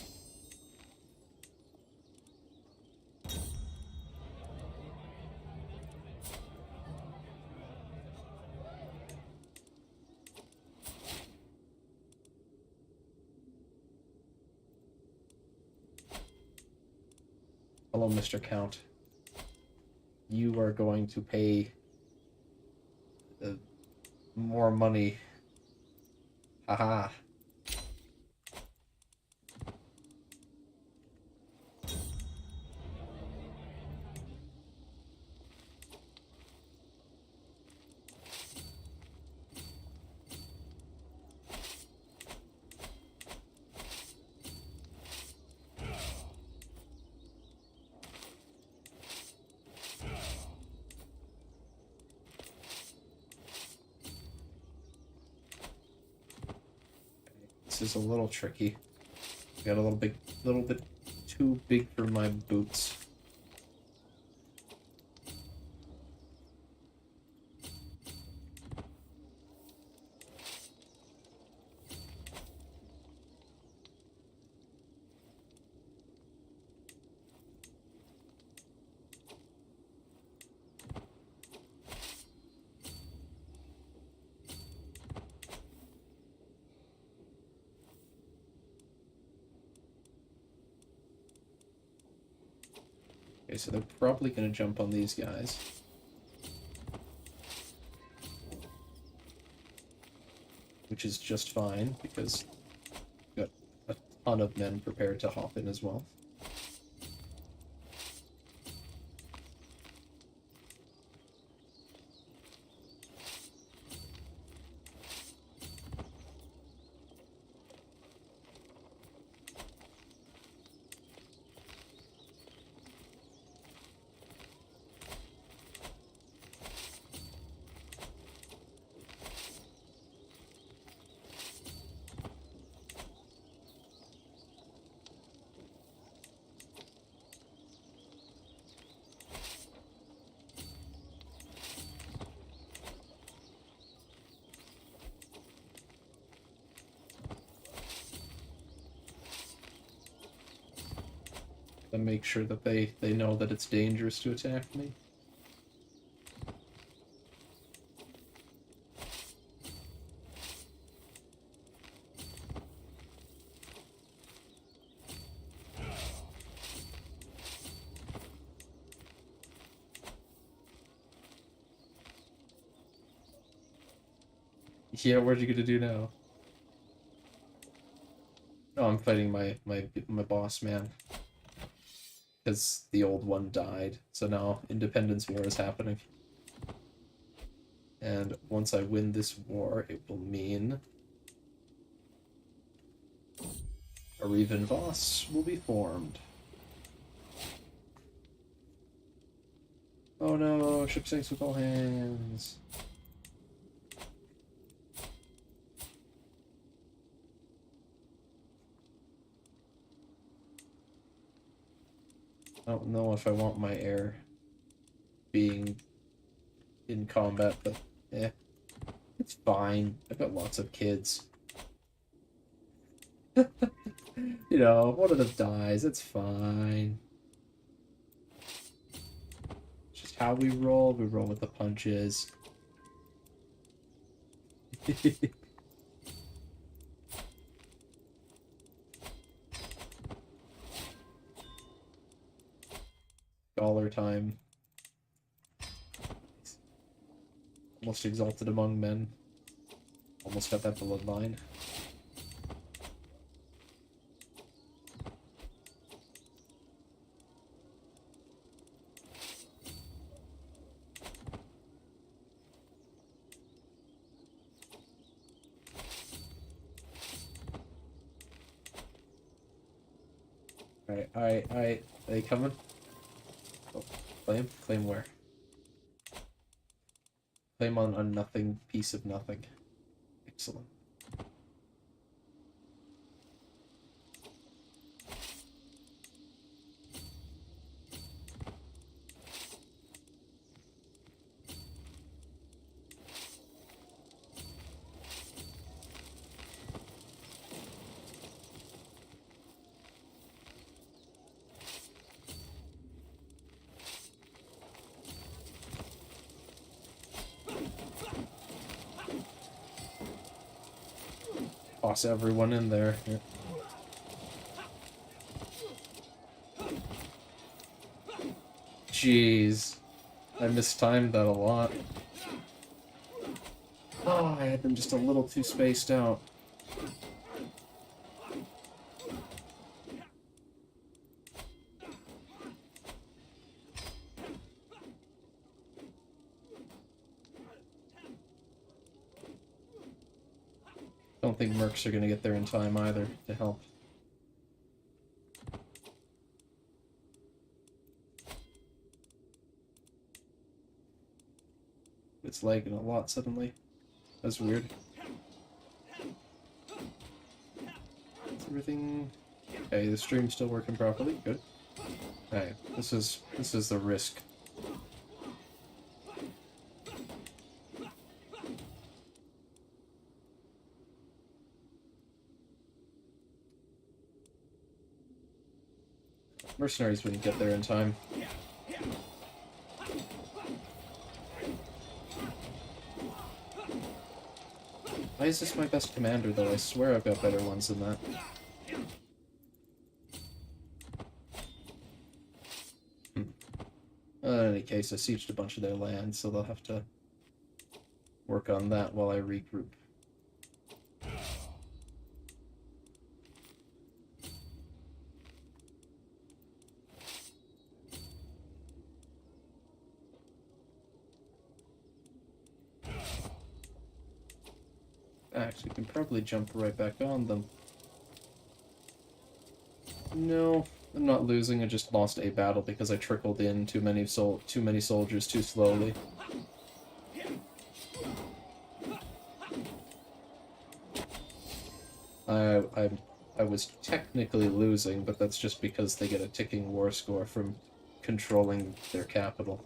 Hello, Mr. Count. You are going to pay more money. Haha. This is a little tricky. Got a little bit too big for my boots. Okay, so they're probably going to jump on these guys. Which is just fine, because we've got a ton of men prepared to hop in as well. And make sure that they know that it's dangerous to attack me. Yeah, what are you gonna do now? Oh, I'm fighting my boss man. Because the old one died. So now Independence War is happening. And once I win this war, it will mean Aryvans will be formed. Oh no, ship sinks with all hands. I don't know if I want my heir being in combat, but yeah, it's fine. I've got lots of kids. You know, one of them dies, it's fine. It's just how we roll with the punches. Scholar time. Most exalted among men. Almost got that bloodline. Alright. Are they coming? Oh, claim? Claim where? Claim on a nothing piece of nothing. Excellent. Toss everyone in there. Yeah. Jeez. I mistimed that a lot. Oh, I had them just a little too spaced out. Don't think mercs are gonna get there in time either to help. It's lagging a lot suddenly. That's weird. Is everything okay? The stream's still working properly. Good. Okay, this is the risk. Mercenaries wouldn't get there in time. Why is this my best commander, though? I swear I've got better ones than that. In any case, I sieged a bunch of their land, so they'll have to work on that while I regroup. Actually, can probably jump right back on them. No, I'm not losing. I just lost a battle because I trickled in too many soldiers too slowly. I was technically losing, but that's just because they get a ticking war score from controlling their capital.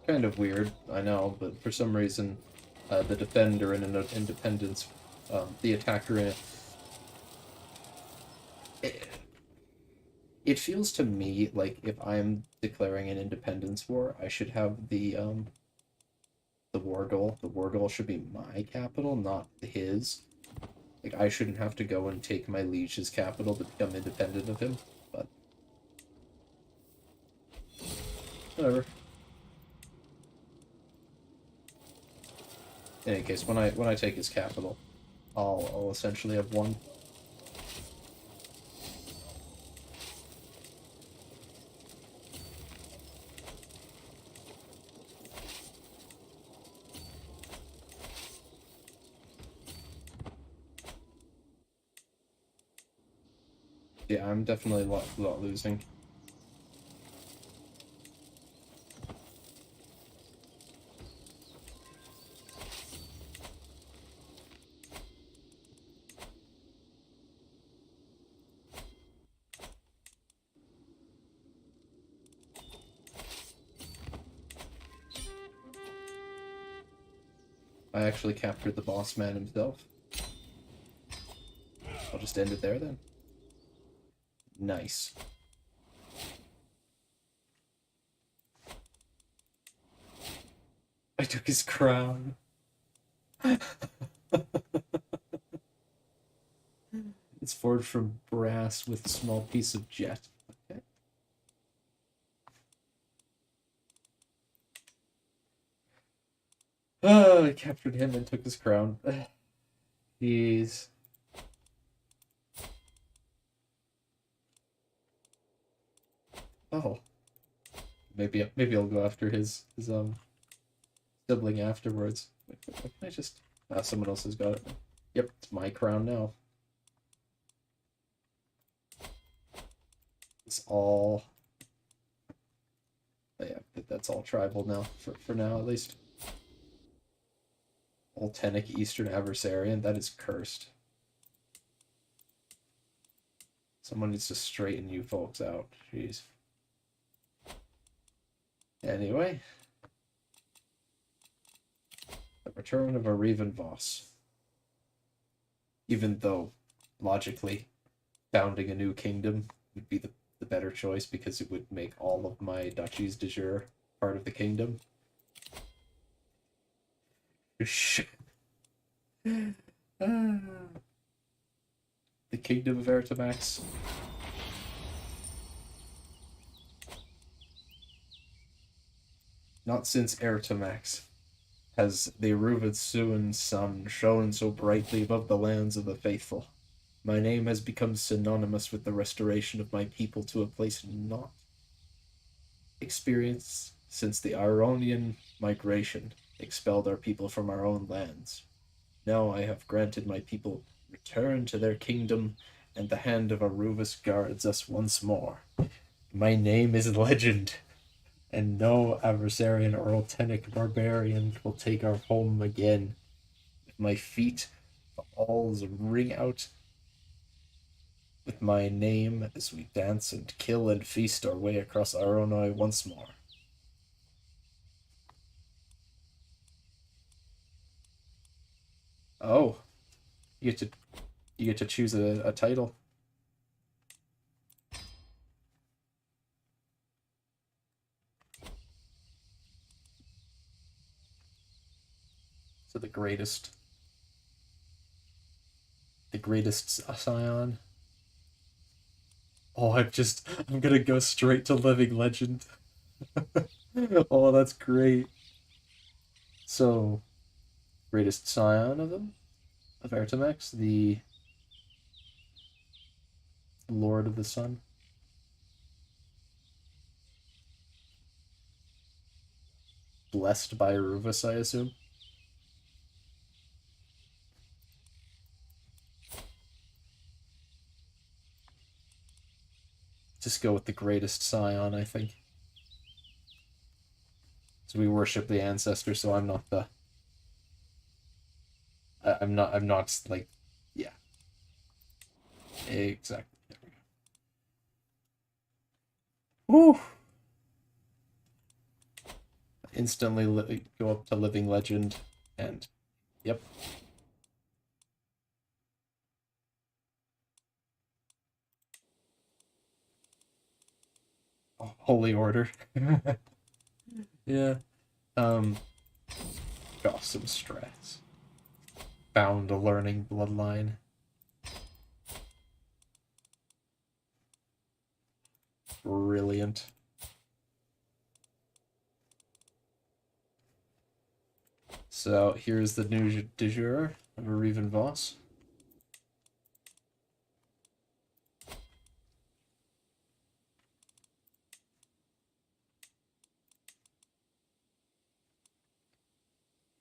Kind of weird, I know, but for some reason, the defender in an independence, the attacker in it, it feels to me like if I'm declaring an independence war, I should have the war goal. The war goal should be my capital, not his. Like, I shouldn't have to go and take my liege's capital to become independent of him, but whatever. In any case, when I take his capital, I'll essentially have won. Yeah, I'm definitely a lot losing. I actually captured the boss man himself. I'll just end it there then. Nice. I took his crown. It's forged from brass with a small piece of jet. Okay. Oh, I captured him and took his crown. Jeez. Oh. Maybe I'll go after his sibling afterwards. Wait, can I just... someone else has got it. Yep, it's my crown now. It's all... Yeah, that's all tribal now, for now at least. Oltenic Eastern Adversarian, that is cursed. Someone needs to straighten you folks out. Jeez. Anyway. The return of Aryvan. Even though, logically, founding a new kingdom would be the better choice because it would make all of my duchies de jure part of the kingdom. The Kingdom of Arytamax. Not since Arytamax has the Aryvan sun shone so brightly above the lands of the faithful. My name has become synonymous with the restoration of my people to a place not experienced since the Aironian migration expelled our people from our own lands. Now I have granted my people return to their kingdom, and the hand of Aruvus guards us once more. My name is legend, and no Adversarian or Oltenic barbarian will take our home again. With my feet, the halls ring out with my name as we dance and kill and feast our way across Aironoi once more. Oh, you get to choose a title. So the greatest scion. Oh, I'm gonna go straight to living legend. Oh, that's great. So, greatest scion of them, of Arytamax, the Lord of the Sun. Blessed by Aruvus, I assume. Just go with the greatest scion, I think. So we worship the ancestors, so I'm not the... I'm not, like... Yeah. Exactly. There we go. Woo! Instantly go up to living legend, and... Yep. Holy Order. Yeah. Got some strats. Found a learning bloodline. Brilliant. So here's the new de jure of Aryvan.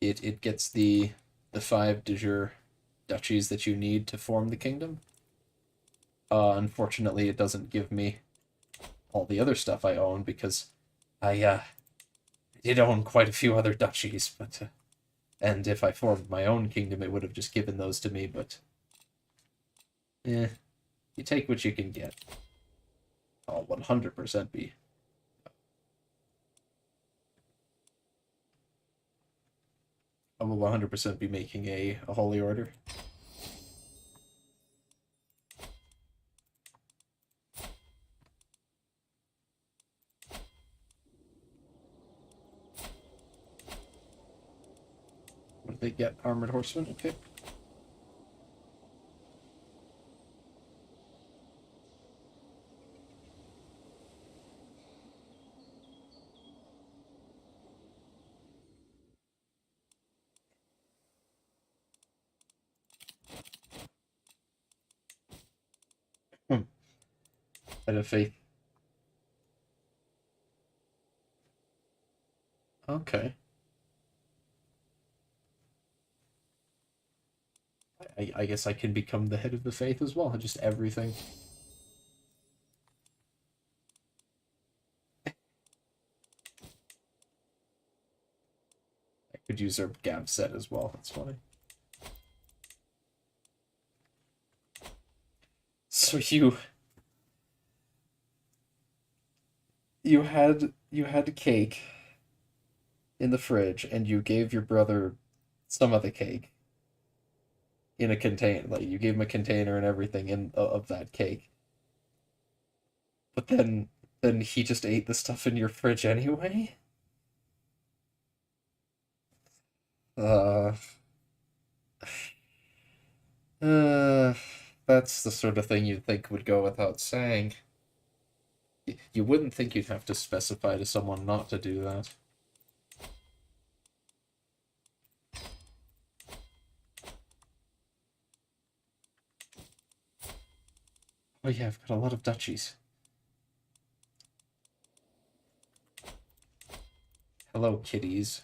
It gets the 5 de jure duchies that you need to form the kingdom. Unfortunately, it doesn't give me all the other stuff I own because I did own quite a few other duchies, but and if I formed my own kingdom, it would have just given those to me. But you take what you can get. I'll 100% be. I will 100% be making a holy order. What do they get? Armored horsemen? Okay. I have faith. Okay. I guess I can become the head of the faith as well. Just everything. I could use our Gav set as well. That's funny. So you had cake in the fridge, and you gave your brother some of the cake in a container. Like you gave him a container and everything of that cake. But then he just ate the stuff in your fridge anyway. Uh, uh, that's the sort of thing you'd think would go without saying. You wouldn't think you'd have to specify to someone not to do that. Oh yeah, I've got a lot of duchies. Hello, kitties.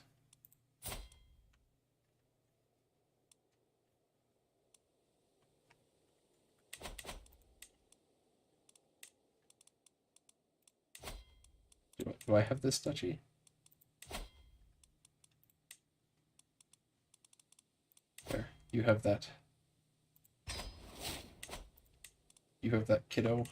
Do I have this duchy? There, you have that. You have that, kiddo.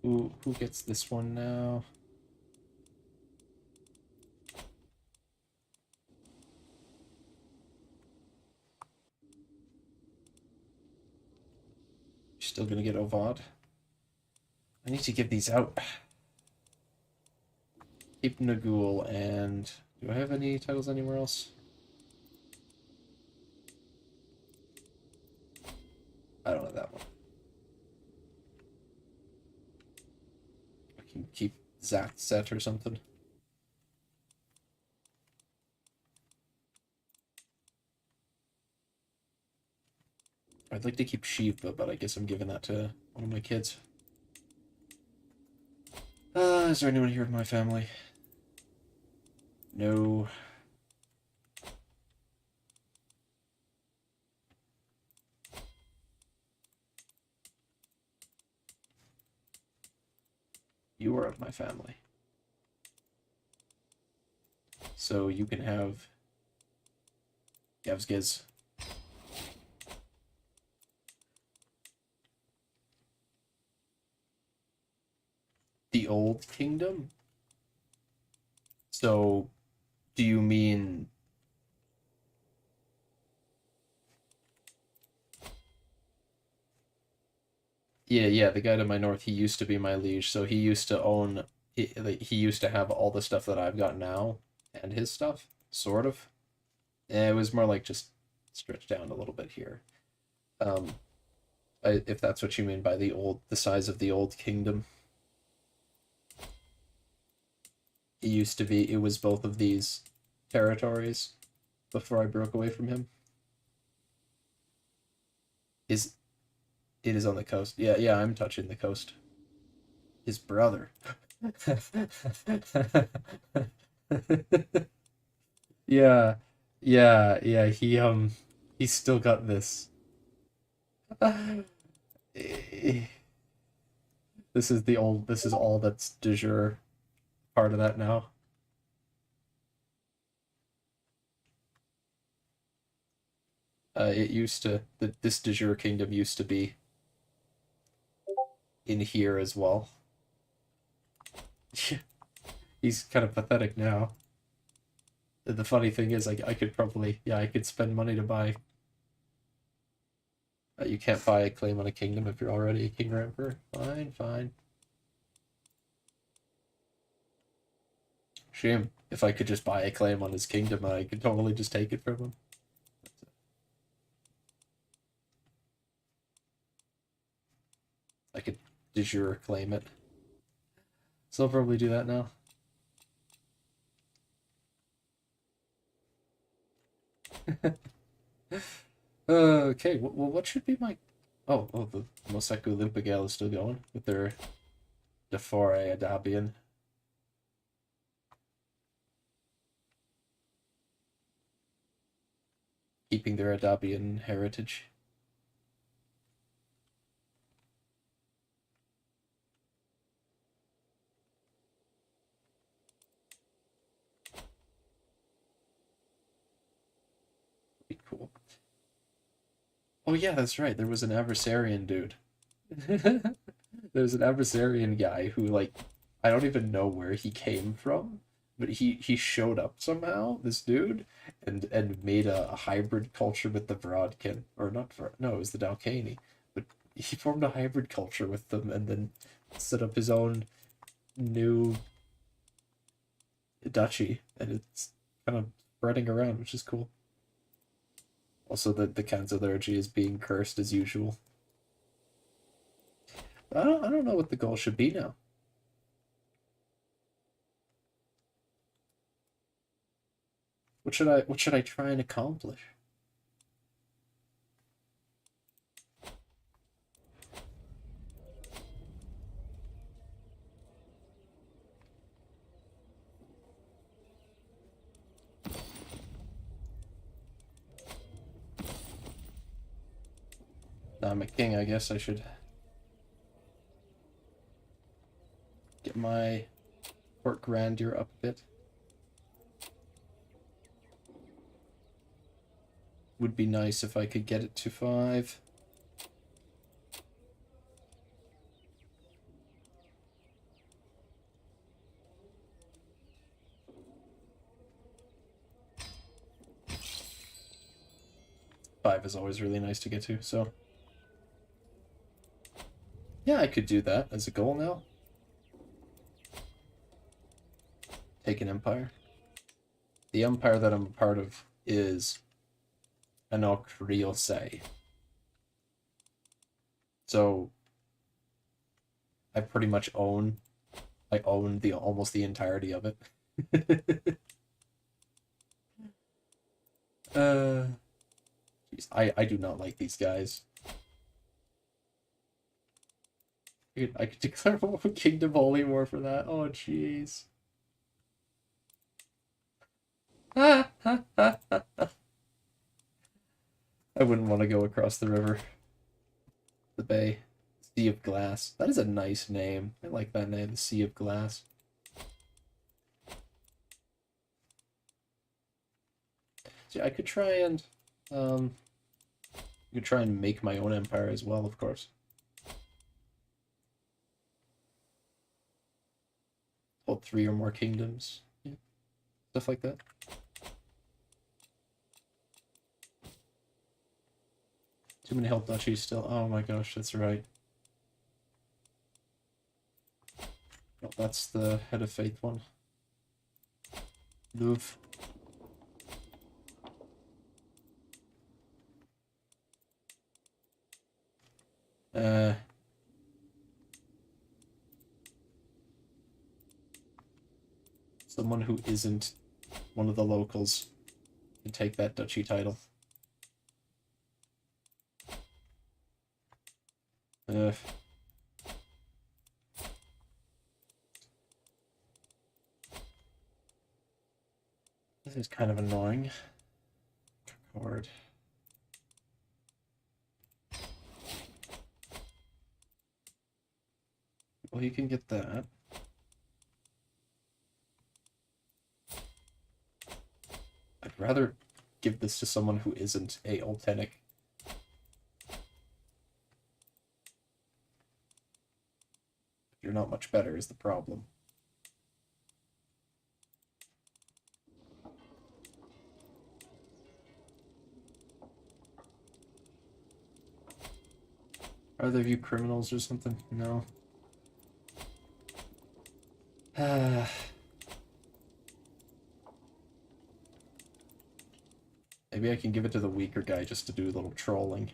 Who gets this one now? You're still gonna get Ovad. I need to give these out. Keep Nagul, and do I have any titles anywhere else? I don't have that one. I can keep Zat set or something. I'd like to keep Shiva, but I guess I'm giving that to one of my kids. Is there anyone here in my family? No. You are of my family. So you can have Gavsgiz. The Old Kingdom? So, do you mean... Yeah, the guy to my north, he used to be my liege, so he used to own... He used to have all the stuff that I've got now, and his stuff, sort of. It was more like just stretched down a little bit here. If that's what you mean by the size of the Old Kingdom. It was both of these territories before I broke away from him. Is It is on the coast. Yeah, I'm touching the coast. His brother. Yeah, yeah, he's still got this. This is all that's de jure part of that now. It used to this de jure kingdom used to be in here as well. He's kind of pathetic now. The funny thing is, I could probably, yeah, I could spend money to buy. You can't buy a claim on a kingdom if you're already a king or emperor. Fine, fine. Shame. If I could just buy a claim on his kingdom, I could totally just take it from him. I could de jure claim it. So I'll probably do that now. Okay, well, what should be my... Oh, the Moseku Limpigale is still going with their Defore Adabian. Keeping their Adabian heritage. Be cool. Oh yeah, that's right. There was an Adversarian dude. There's an Adversarian guy who, like, I don't even know where he came from, but he showed up somehow, this dude, and made a hybrid culture with the Vrodkin, or not no, it was the Dalkani, but he formed a hybrid culture with them and then set up his own new duchy, and it's kind of spreading around, which is cool. Also, the Kanzlergy is being cursed as usual. I don't know what the goal should be now. What should I try and accomplish? Now I'm a king, I guess I should get my court grandeur up a bit. Would be nice if I could get it to 5. Five is always really nice to get to, so yeah, I could do that as a goal now. Take an empire. The empire that I'm a part of is an Ck3. So I pretty much own the almost the entirety of it. Geez, I do not like these guys. I could declare Kingdom Holy War for that. Oh jeez. I wouldn't want to go across the river. The bay. Sea of Glass. That is a nice name. I like that name, the Sea of Glass. See, I could try and make my own empire as well, of course. Hold 3 or more kingdoms. Yeah. Stuff like that. Too many help duchies still. Oh my gosh, that's right. No, that's the Head of Faith one. Louvre. Someone who isn't one of the locals can take that duchy title. This is kind of annoying. Card. Well, you can get that. I'd rather give this to someone who isn't a Oltenic. You're not much better is the problem. Are there you criminals or something? No. Maybe I can give it to the weaker guy just to do a little trolling.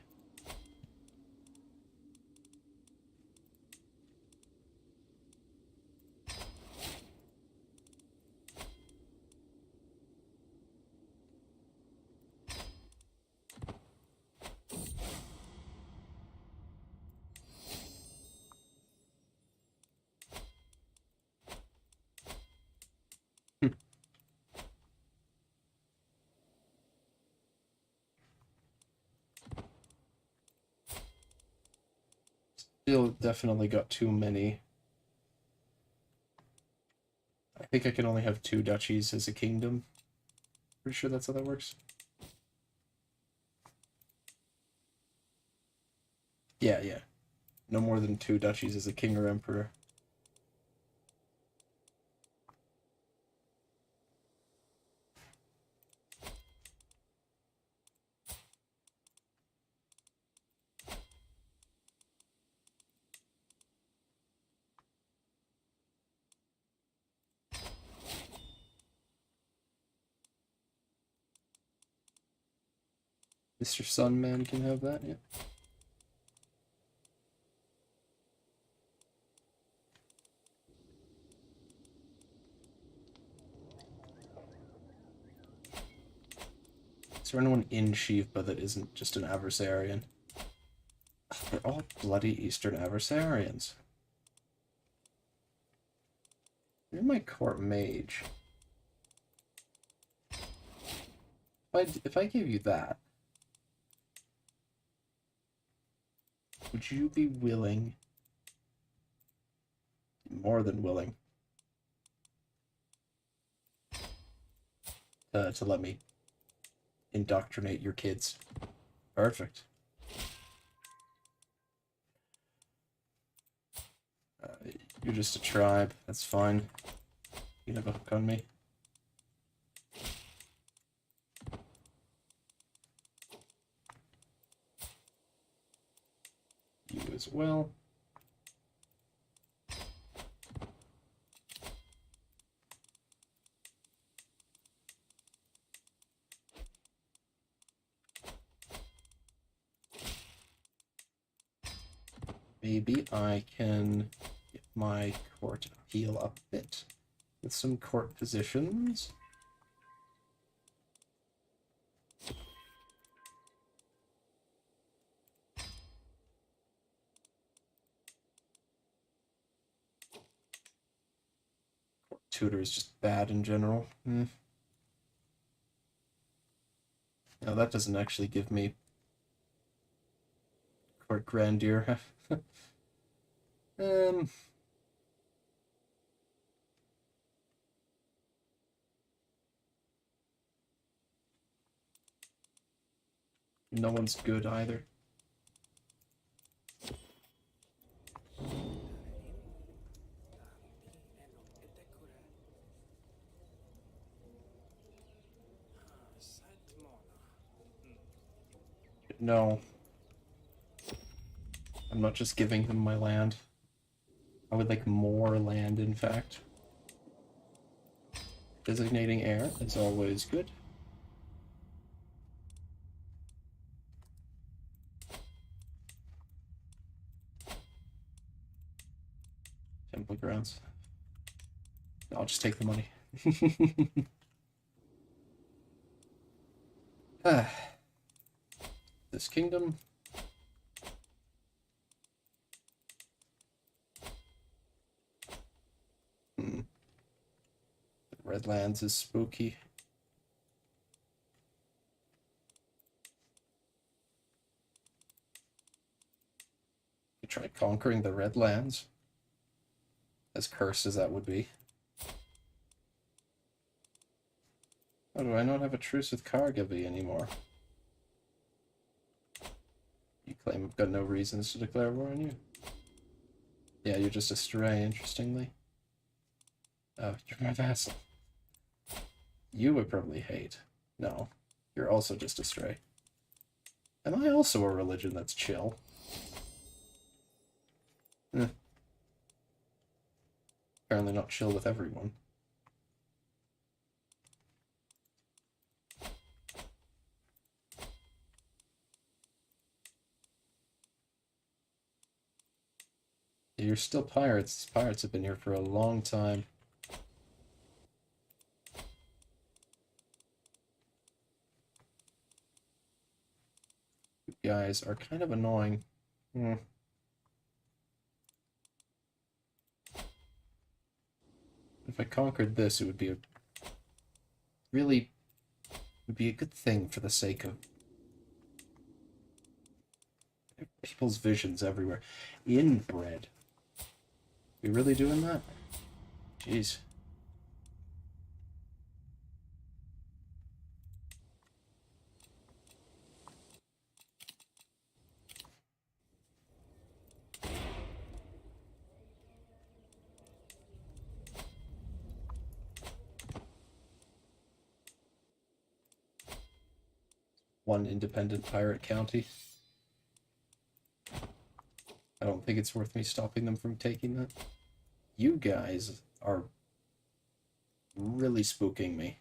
Still definitely got too many. I think I can only have 2 duchies as a kingdom. Pretty sure that's how that works. Yeah, yeah. No more than 2 duchies as a king or emperor. Mr. Sunman can have that, yeah. Is there anyone in Shiva that isn't just an Adversarian? They're all bloody Eastern Adversarians. You're my court mage. If I gave you that, would you be willing, more than willing, to let me indoctrinate your kids? Perfect. You're just a tribe. That's fine. You have a hook on me. You as well. Maybe I can get my court heal up a bit with some court positions. Court tutor is just bad in general. No, that doesn't actually give me court grandeur. No one's good either. No. I'm not just giving him my land. I would like more land, in fact. Designating heir is always good. Temple grounds. I'll just take the money. This kingdom. The Redlands is spooky. You try conquering the Redlands, as cursed as that would be. How do I not have a truce with Kargavi anymore? You claim I've got no reasons to declare war on you. Yeah, you're just a stray, interestingly. Oh, you're my vassal. You would probably hate. No, you're also just a stray. Am I also a religion that's chill? Apparently not chill with everyone. You're still pirates. Pirates have been here for a long time. You guys are kind of annoying. If I conquered this, it would be a good thing for the sake of People's visions everywhere. Inbred. We really doing that? Jeez. One independent pirate county. I don't think it's worth me stopping them from taking that. You guys are really spooking me.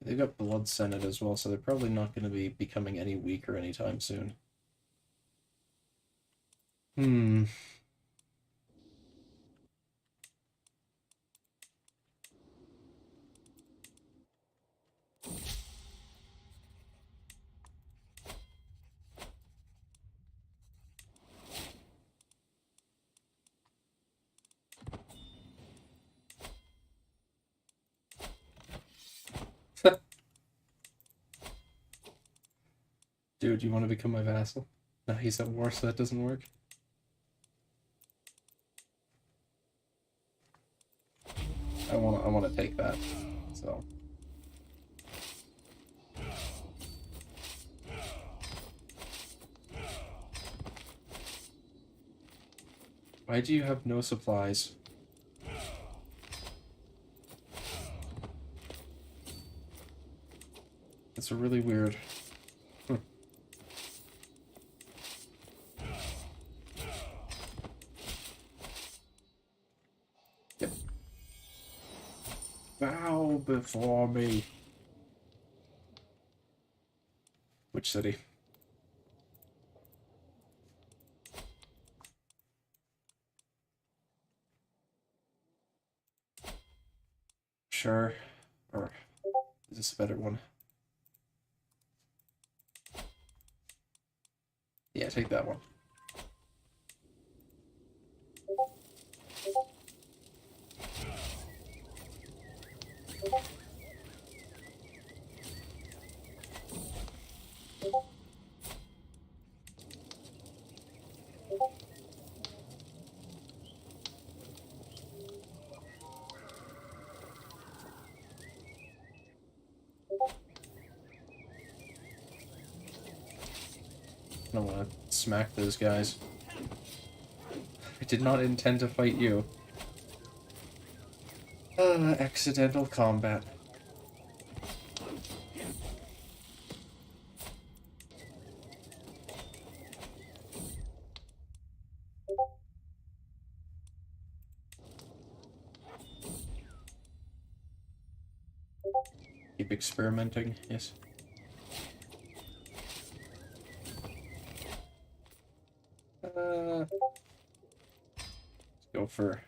They've got Blood Senate as well, so they're probably not going to be becoming any weaker anytime soon. Dude, you want to become my vassal? No, he's at war, so that doesn't work. I want to take that. So. Why do you have no supplies? It's really weird. Yep. Bow before me. Which city? Sure. Or is this a better one? Yeah, take that one. I don't want to smack those guys. I did not intend to fight you. Accidental combat. Keep experimenting, yes. Let's go for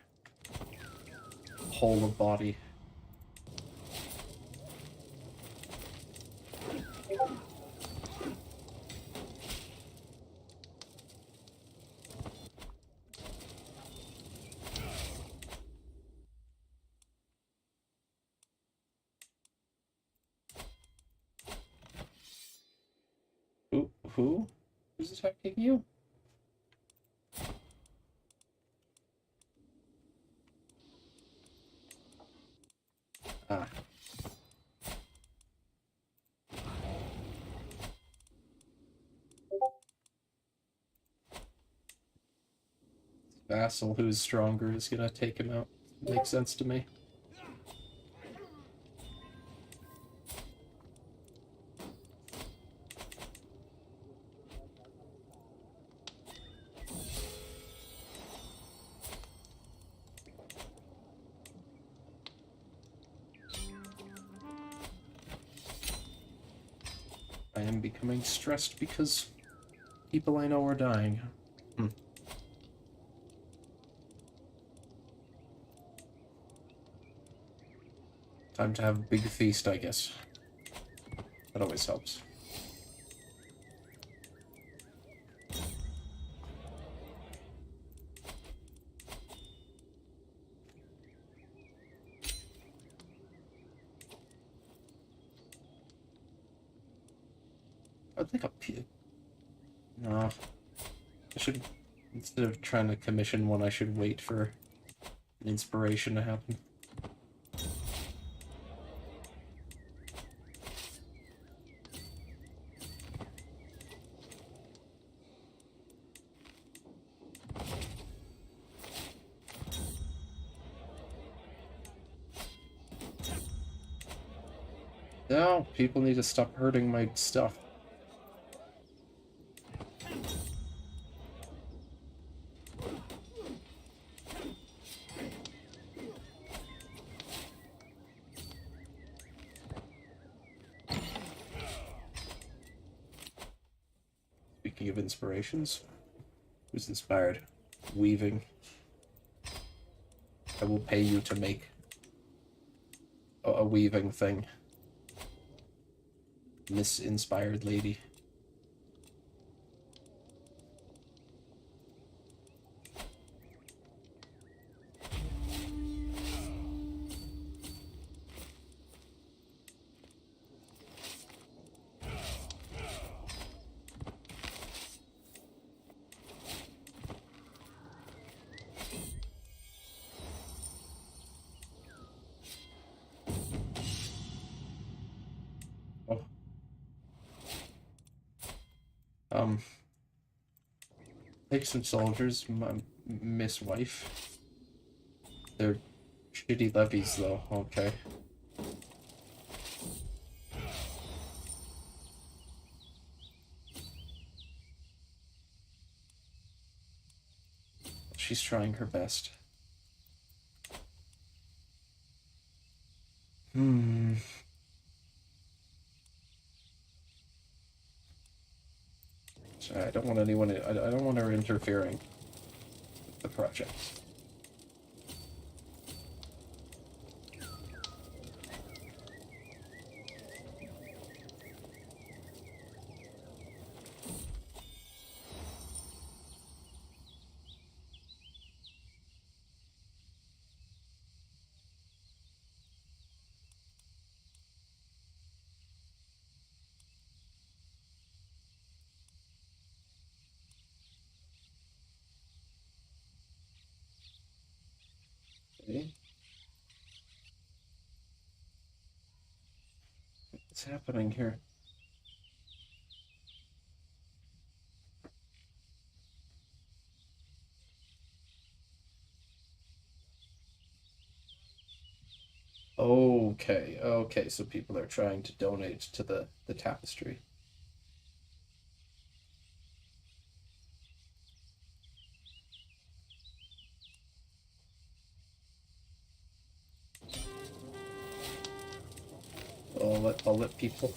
whole of body. Who? Who's attacking you? Ah. Vassal who's stronger is gonna take him out. Makes sense to me. I am becoming stressed because people I know are dying. Time to have a big feast, I guess. That always helps. I'd like a no. I should, instead of trying to commission one, I should wait for an inspiration to happen. No, people need to stop hurting my stuff. Speaking of inspirations, who's inspired? Weaving. I will pay you to make a weaving thing. Miss Inspired Lady. Oh. Take some soldiers, my Miss Wife. They're shitty levies, though. Okay. She's trying her best. I don't want anyone. I don't want her interfering with the project. Okay. What's happening here? Okay, okay, so people are trying to donate to the tapestry. I'll let people.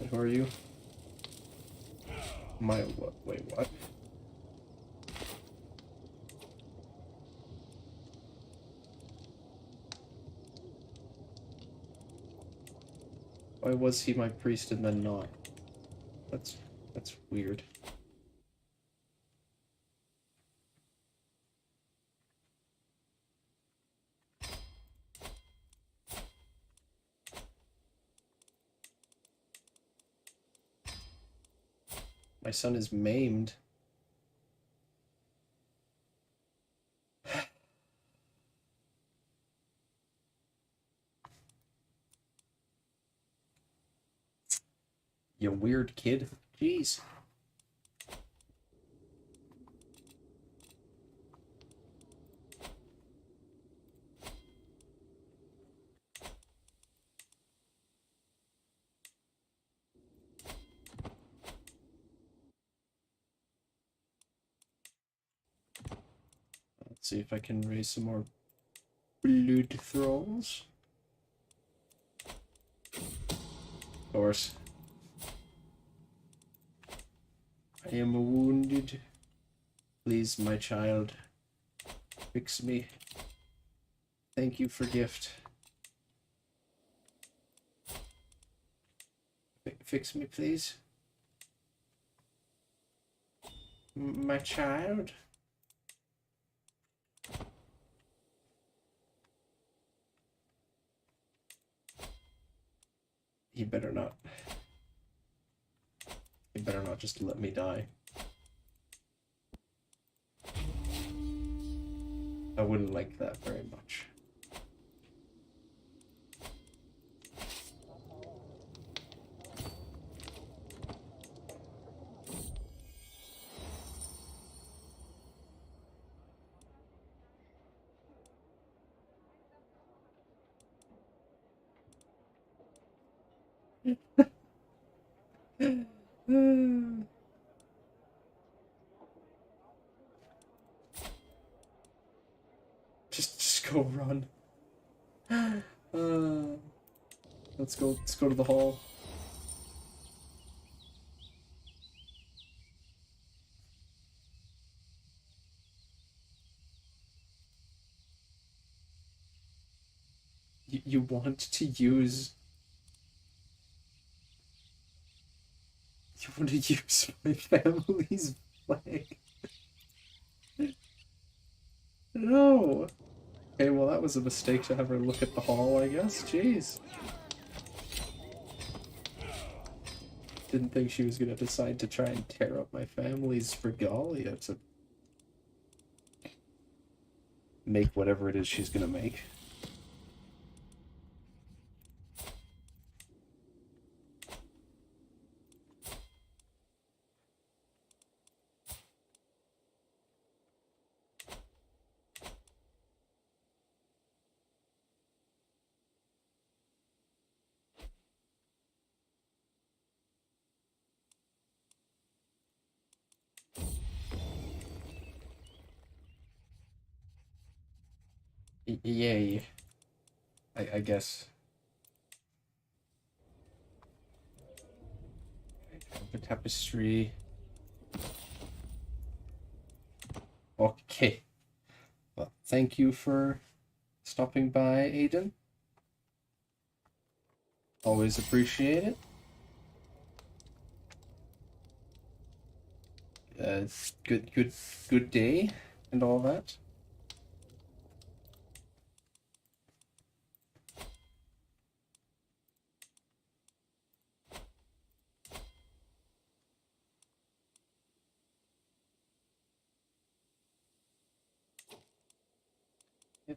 Who are you? My what? Wait, what? Why was he my priest and then not? That's weird. My son is maimed. You weird kid. Jeez. Let's see if I can raise some more blood thralls. Of course. I am wounded. Please, my child, fix me. Thank you for gift. Fix me, please. My child. He better not. You better not just let me die. I wouldn't like that very much. Just go run. Let's go to the hall. You want to use... You want to use my family's flag? No! Okay, well that was a mistake to have her look at the hall, I guess. Jeez. Didn't think she was gonna decide to try and tear up my family's regalia to make whatever it is she's gonna make. Yay. I guess. The tapestry. Okay. Well, thank you for stopping by, Aiden. Always appreciate it. Good day and all that.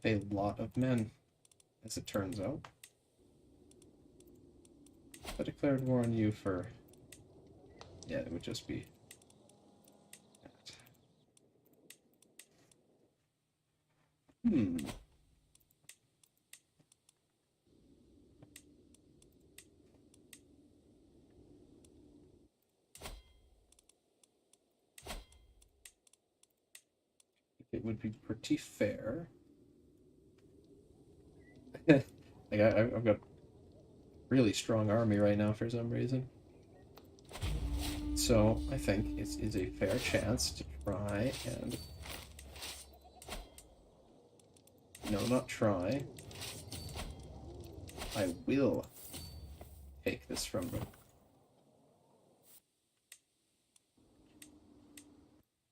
We have a lot of men, as it turns out. If I declared war on you for... Yeah, it would just be... that. It would be pretty fair. Like I've got a really strong army right now for some reason. So I think it is a fair chance to try and... No, not try. I will take this from them.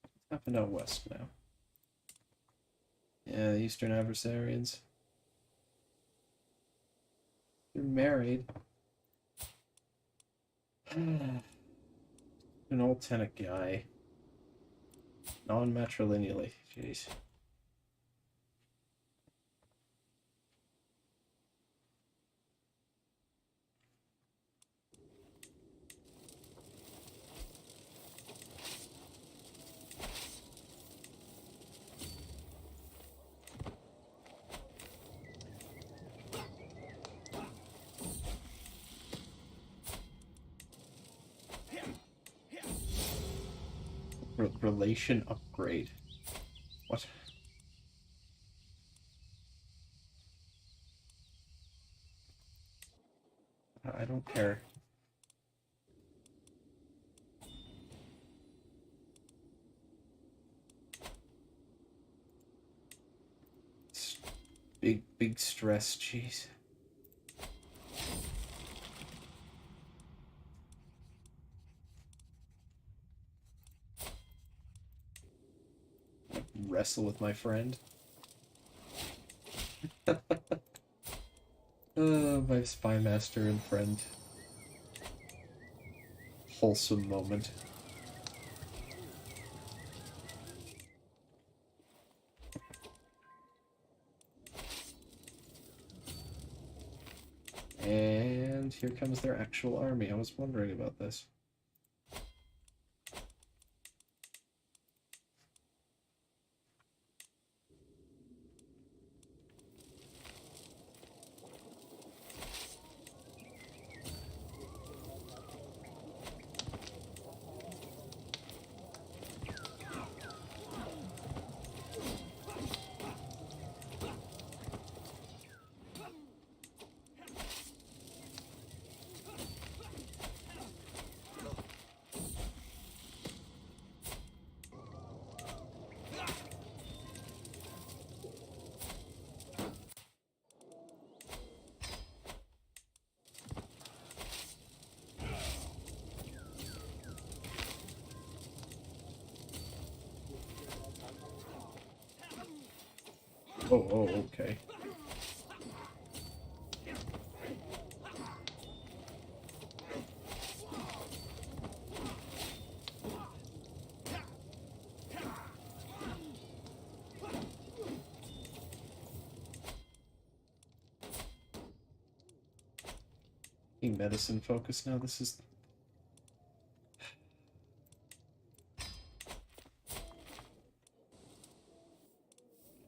What's happened out west now? Yeah, the Eastern Adversarians. They're married. An Oltenic guy. Non-matrilineally. Jeez. Relation upgrade. What? I don't care. It's big stress, jeez. Wrestle with my friend. My spy master and friend. wholesome moment. And here comes their actual army. I was wondering about this. Oh, okay. Being medicine focused now, this is...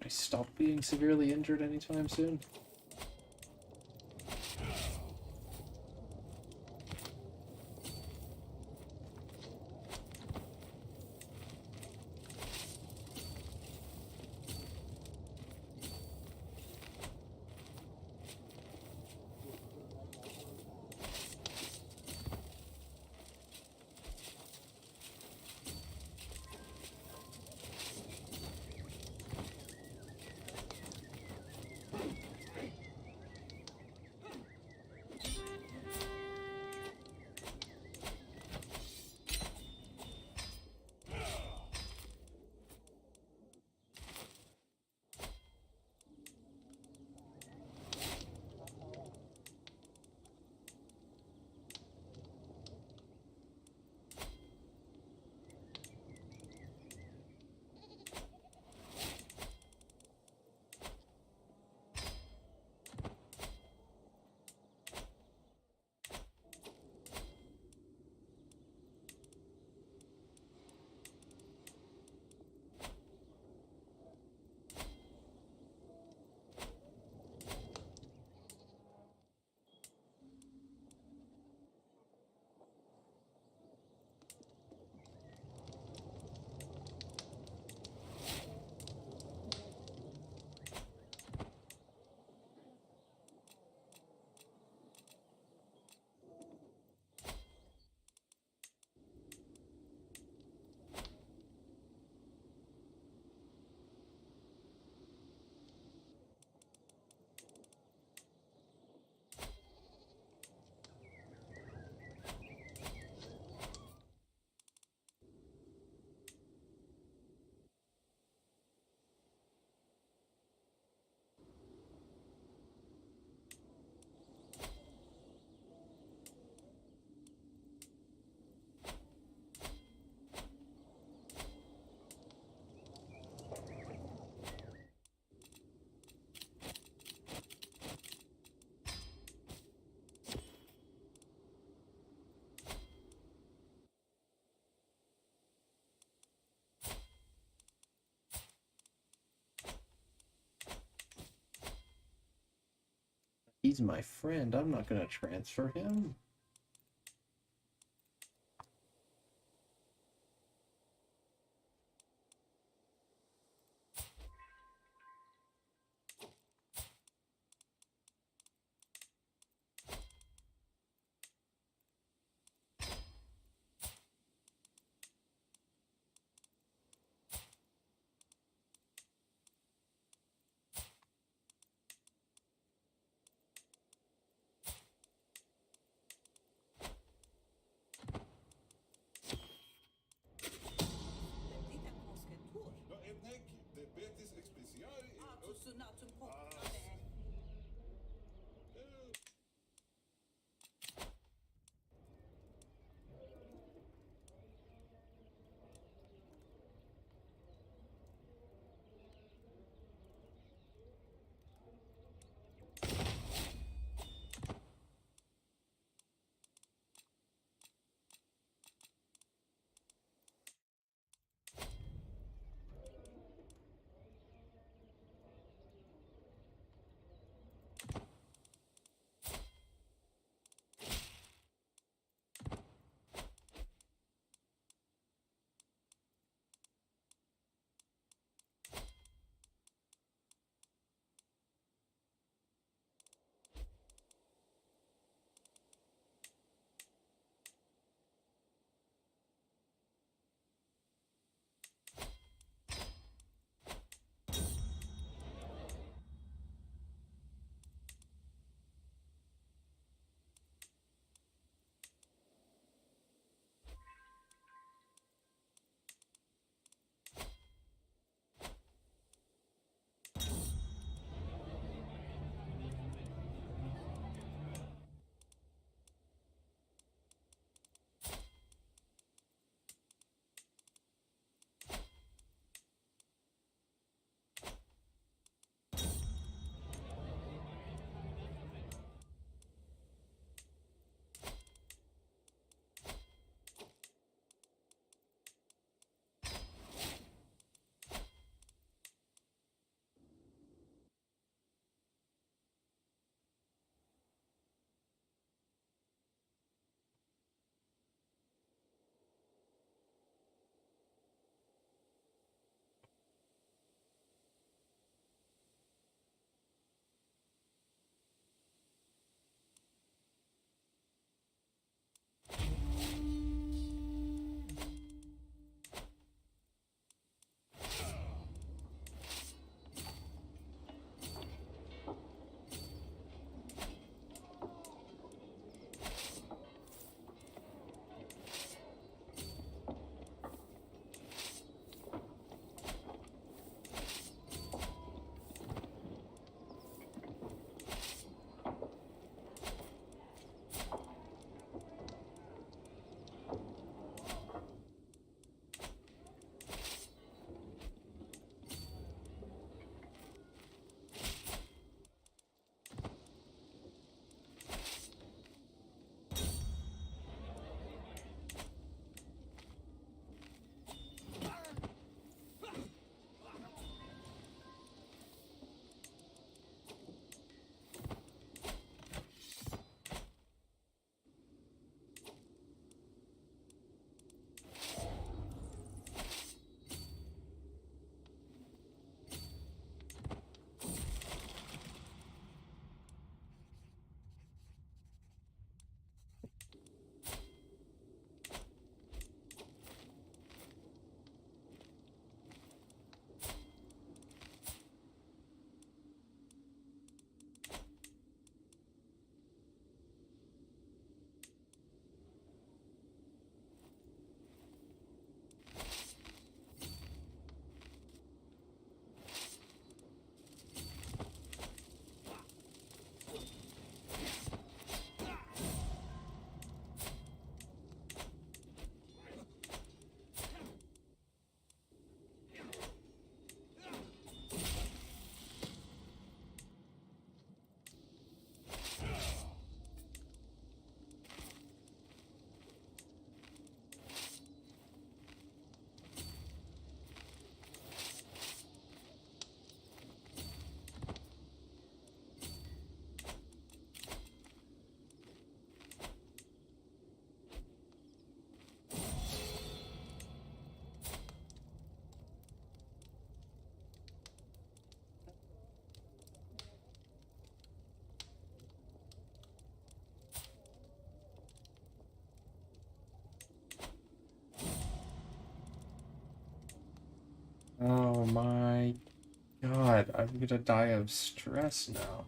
I stop being severely injured anytime soon? He's my friend. I'm not gonna transfer him. my god, I'm gonna die of stress now.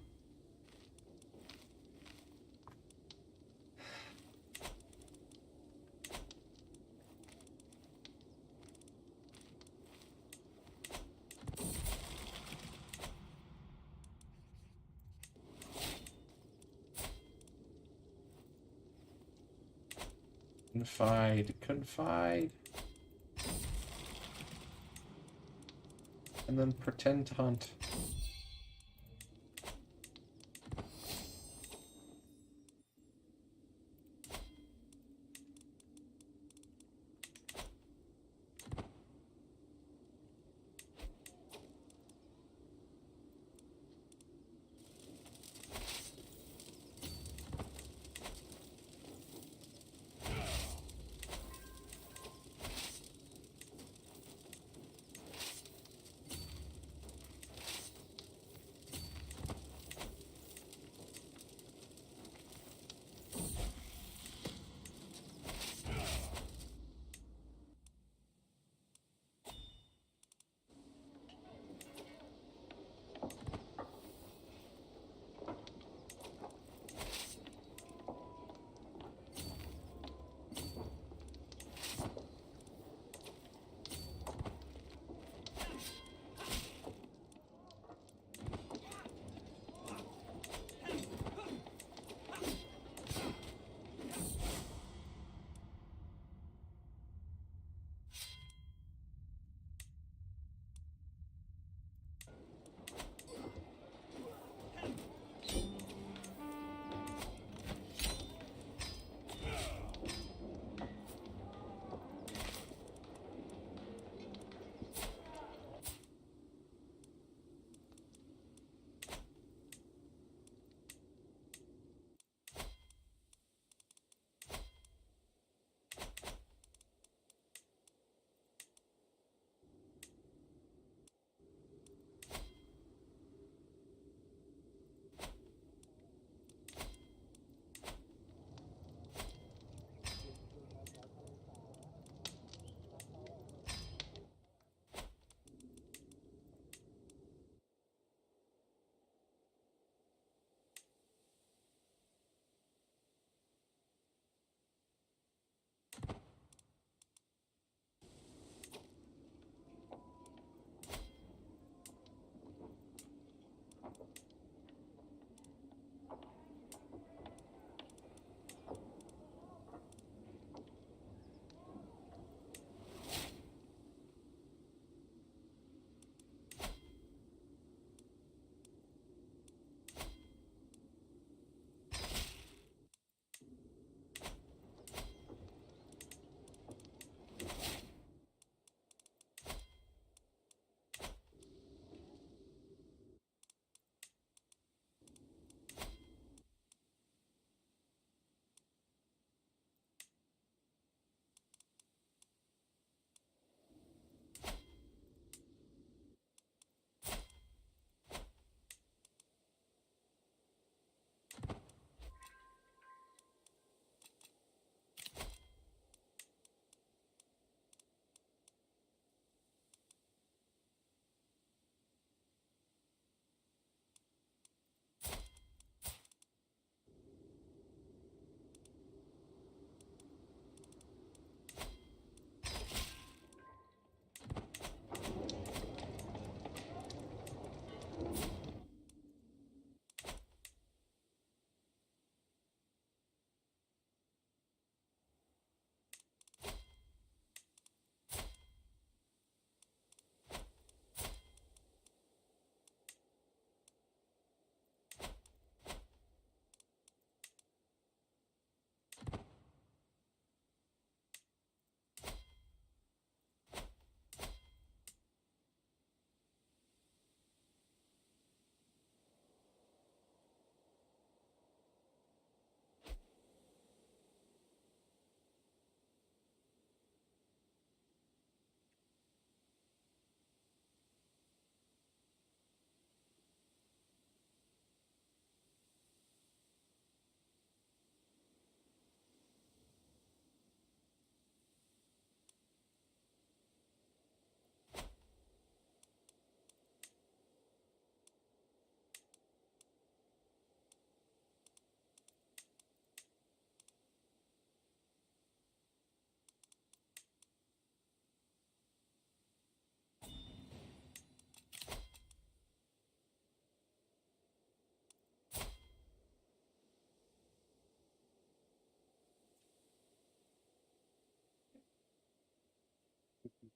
Confide. And then pretend to hunt.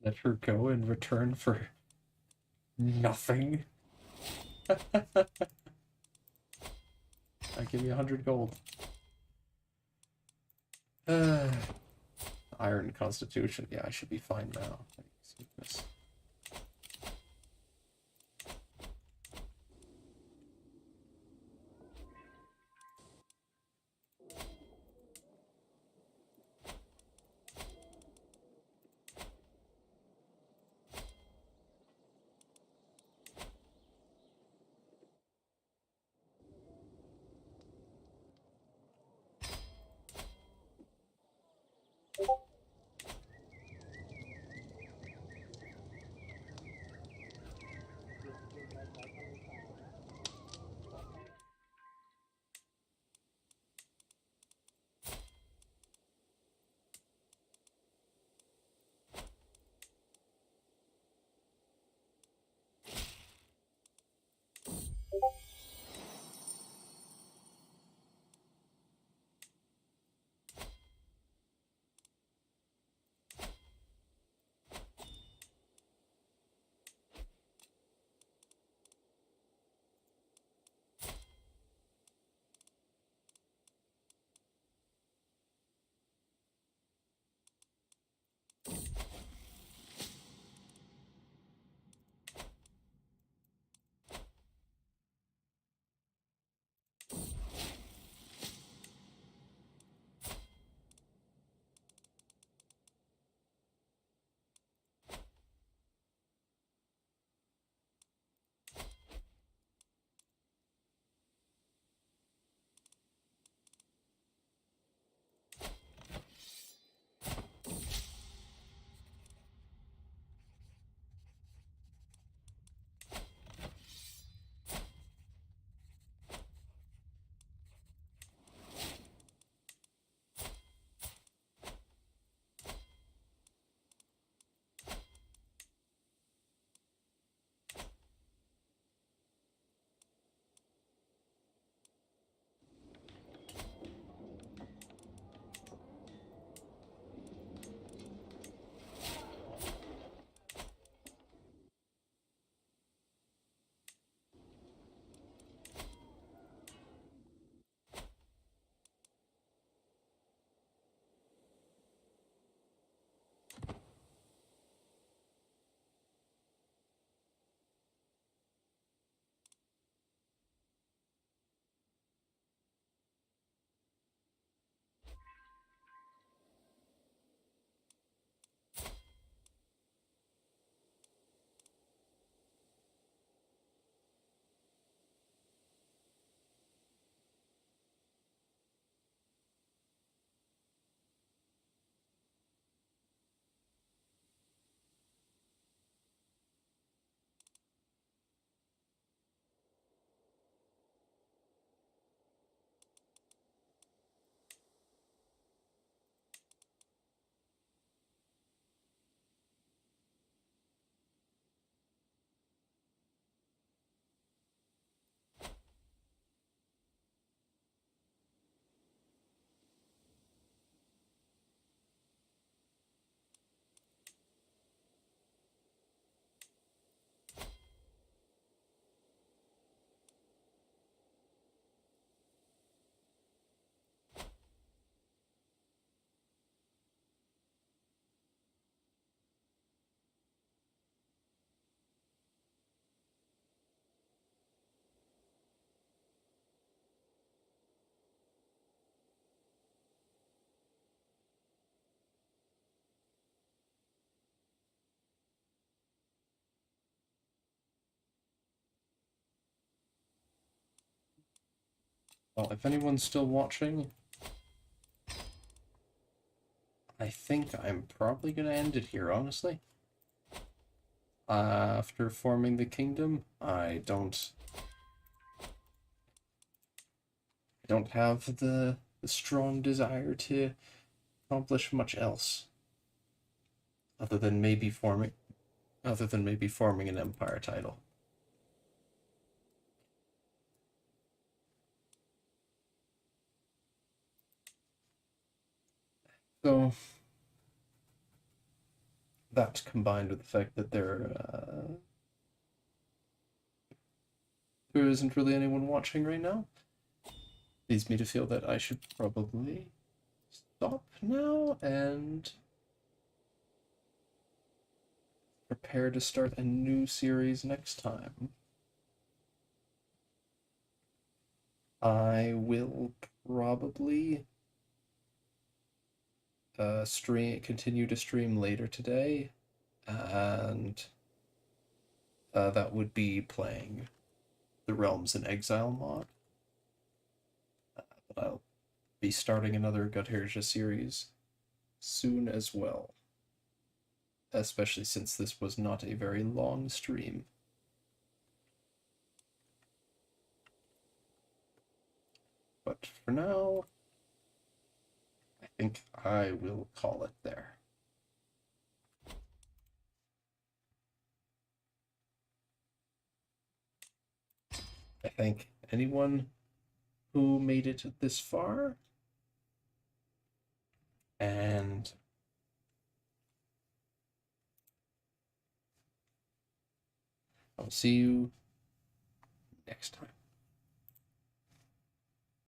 Let her go in return for nothing. Give me 100 gold. Iron Constitution. Yeah, I should be fine now. This. Well, if anyone's still watching, I think I'm probably going to end it here, honestly. After forming the kingdom, I don't have the strong desire to accomplish much else other than maybe forming an empire title. So that combined with the fact that there isn't really anyone watching right now leads me to feel that I should probably stop now and prepare to start a new series next time. I will probably continue to stream later today, and that would be playing the Realms in Exile mod. But I'll be starting another Godherja series soon as well, especially since this was not a very long stream. But for now, I think I will call it there. I thank anyone who made it this far, and I'll see you next time.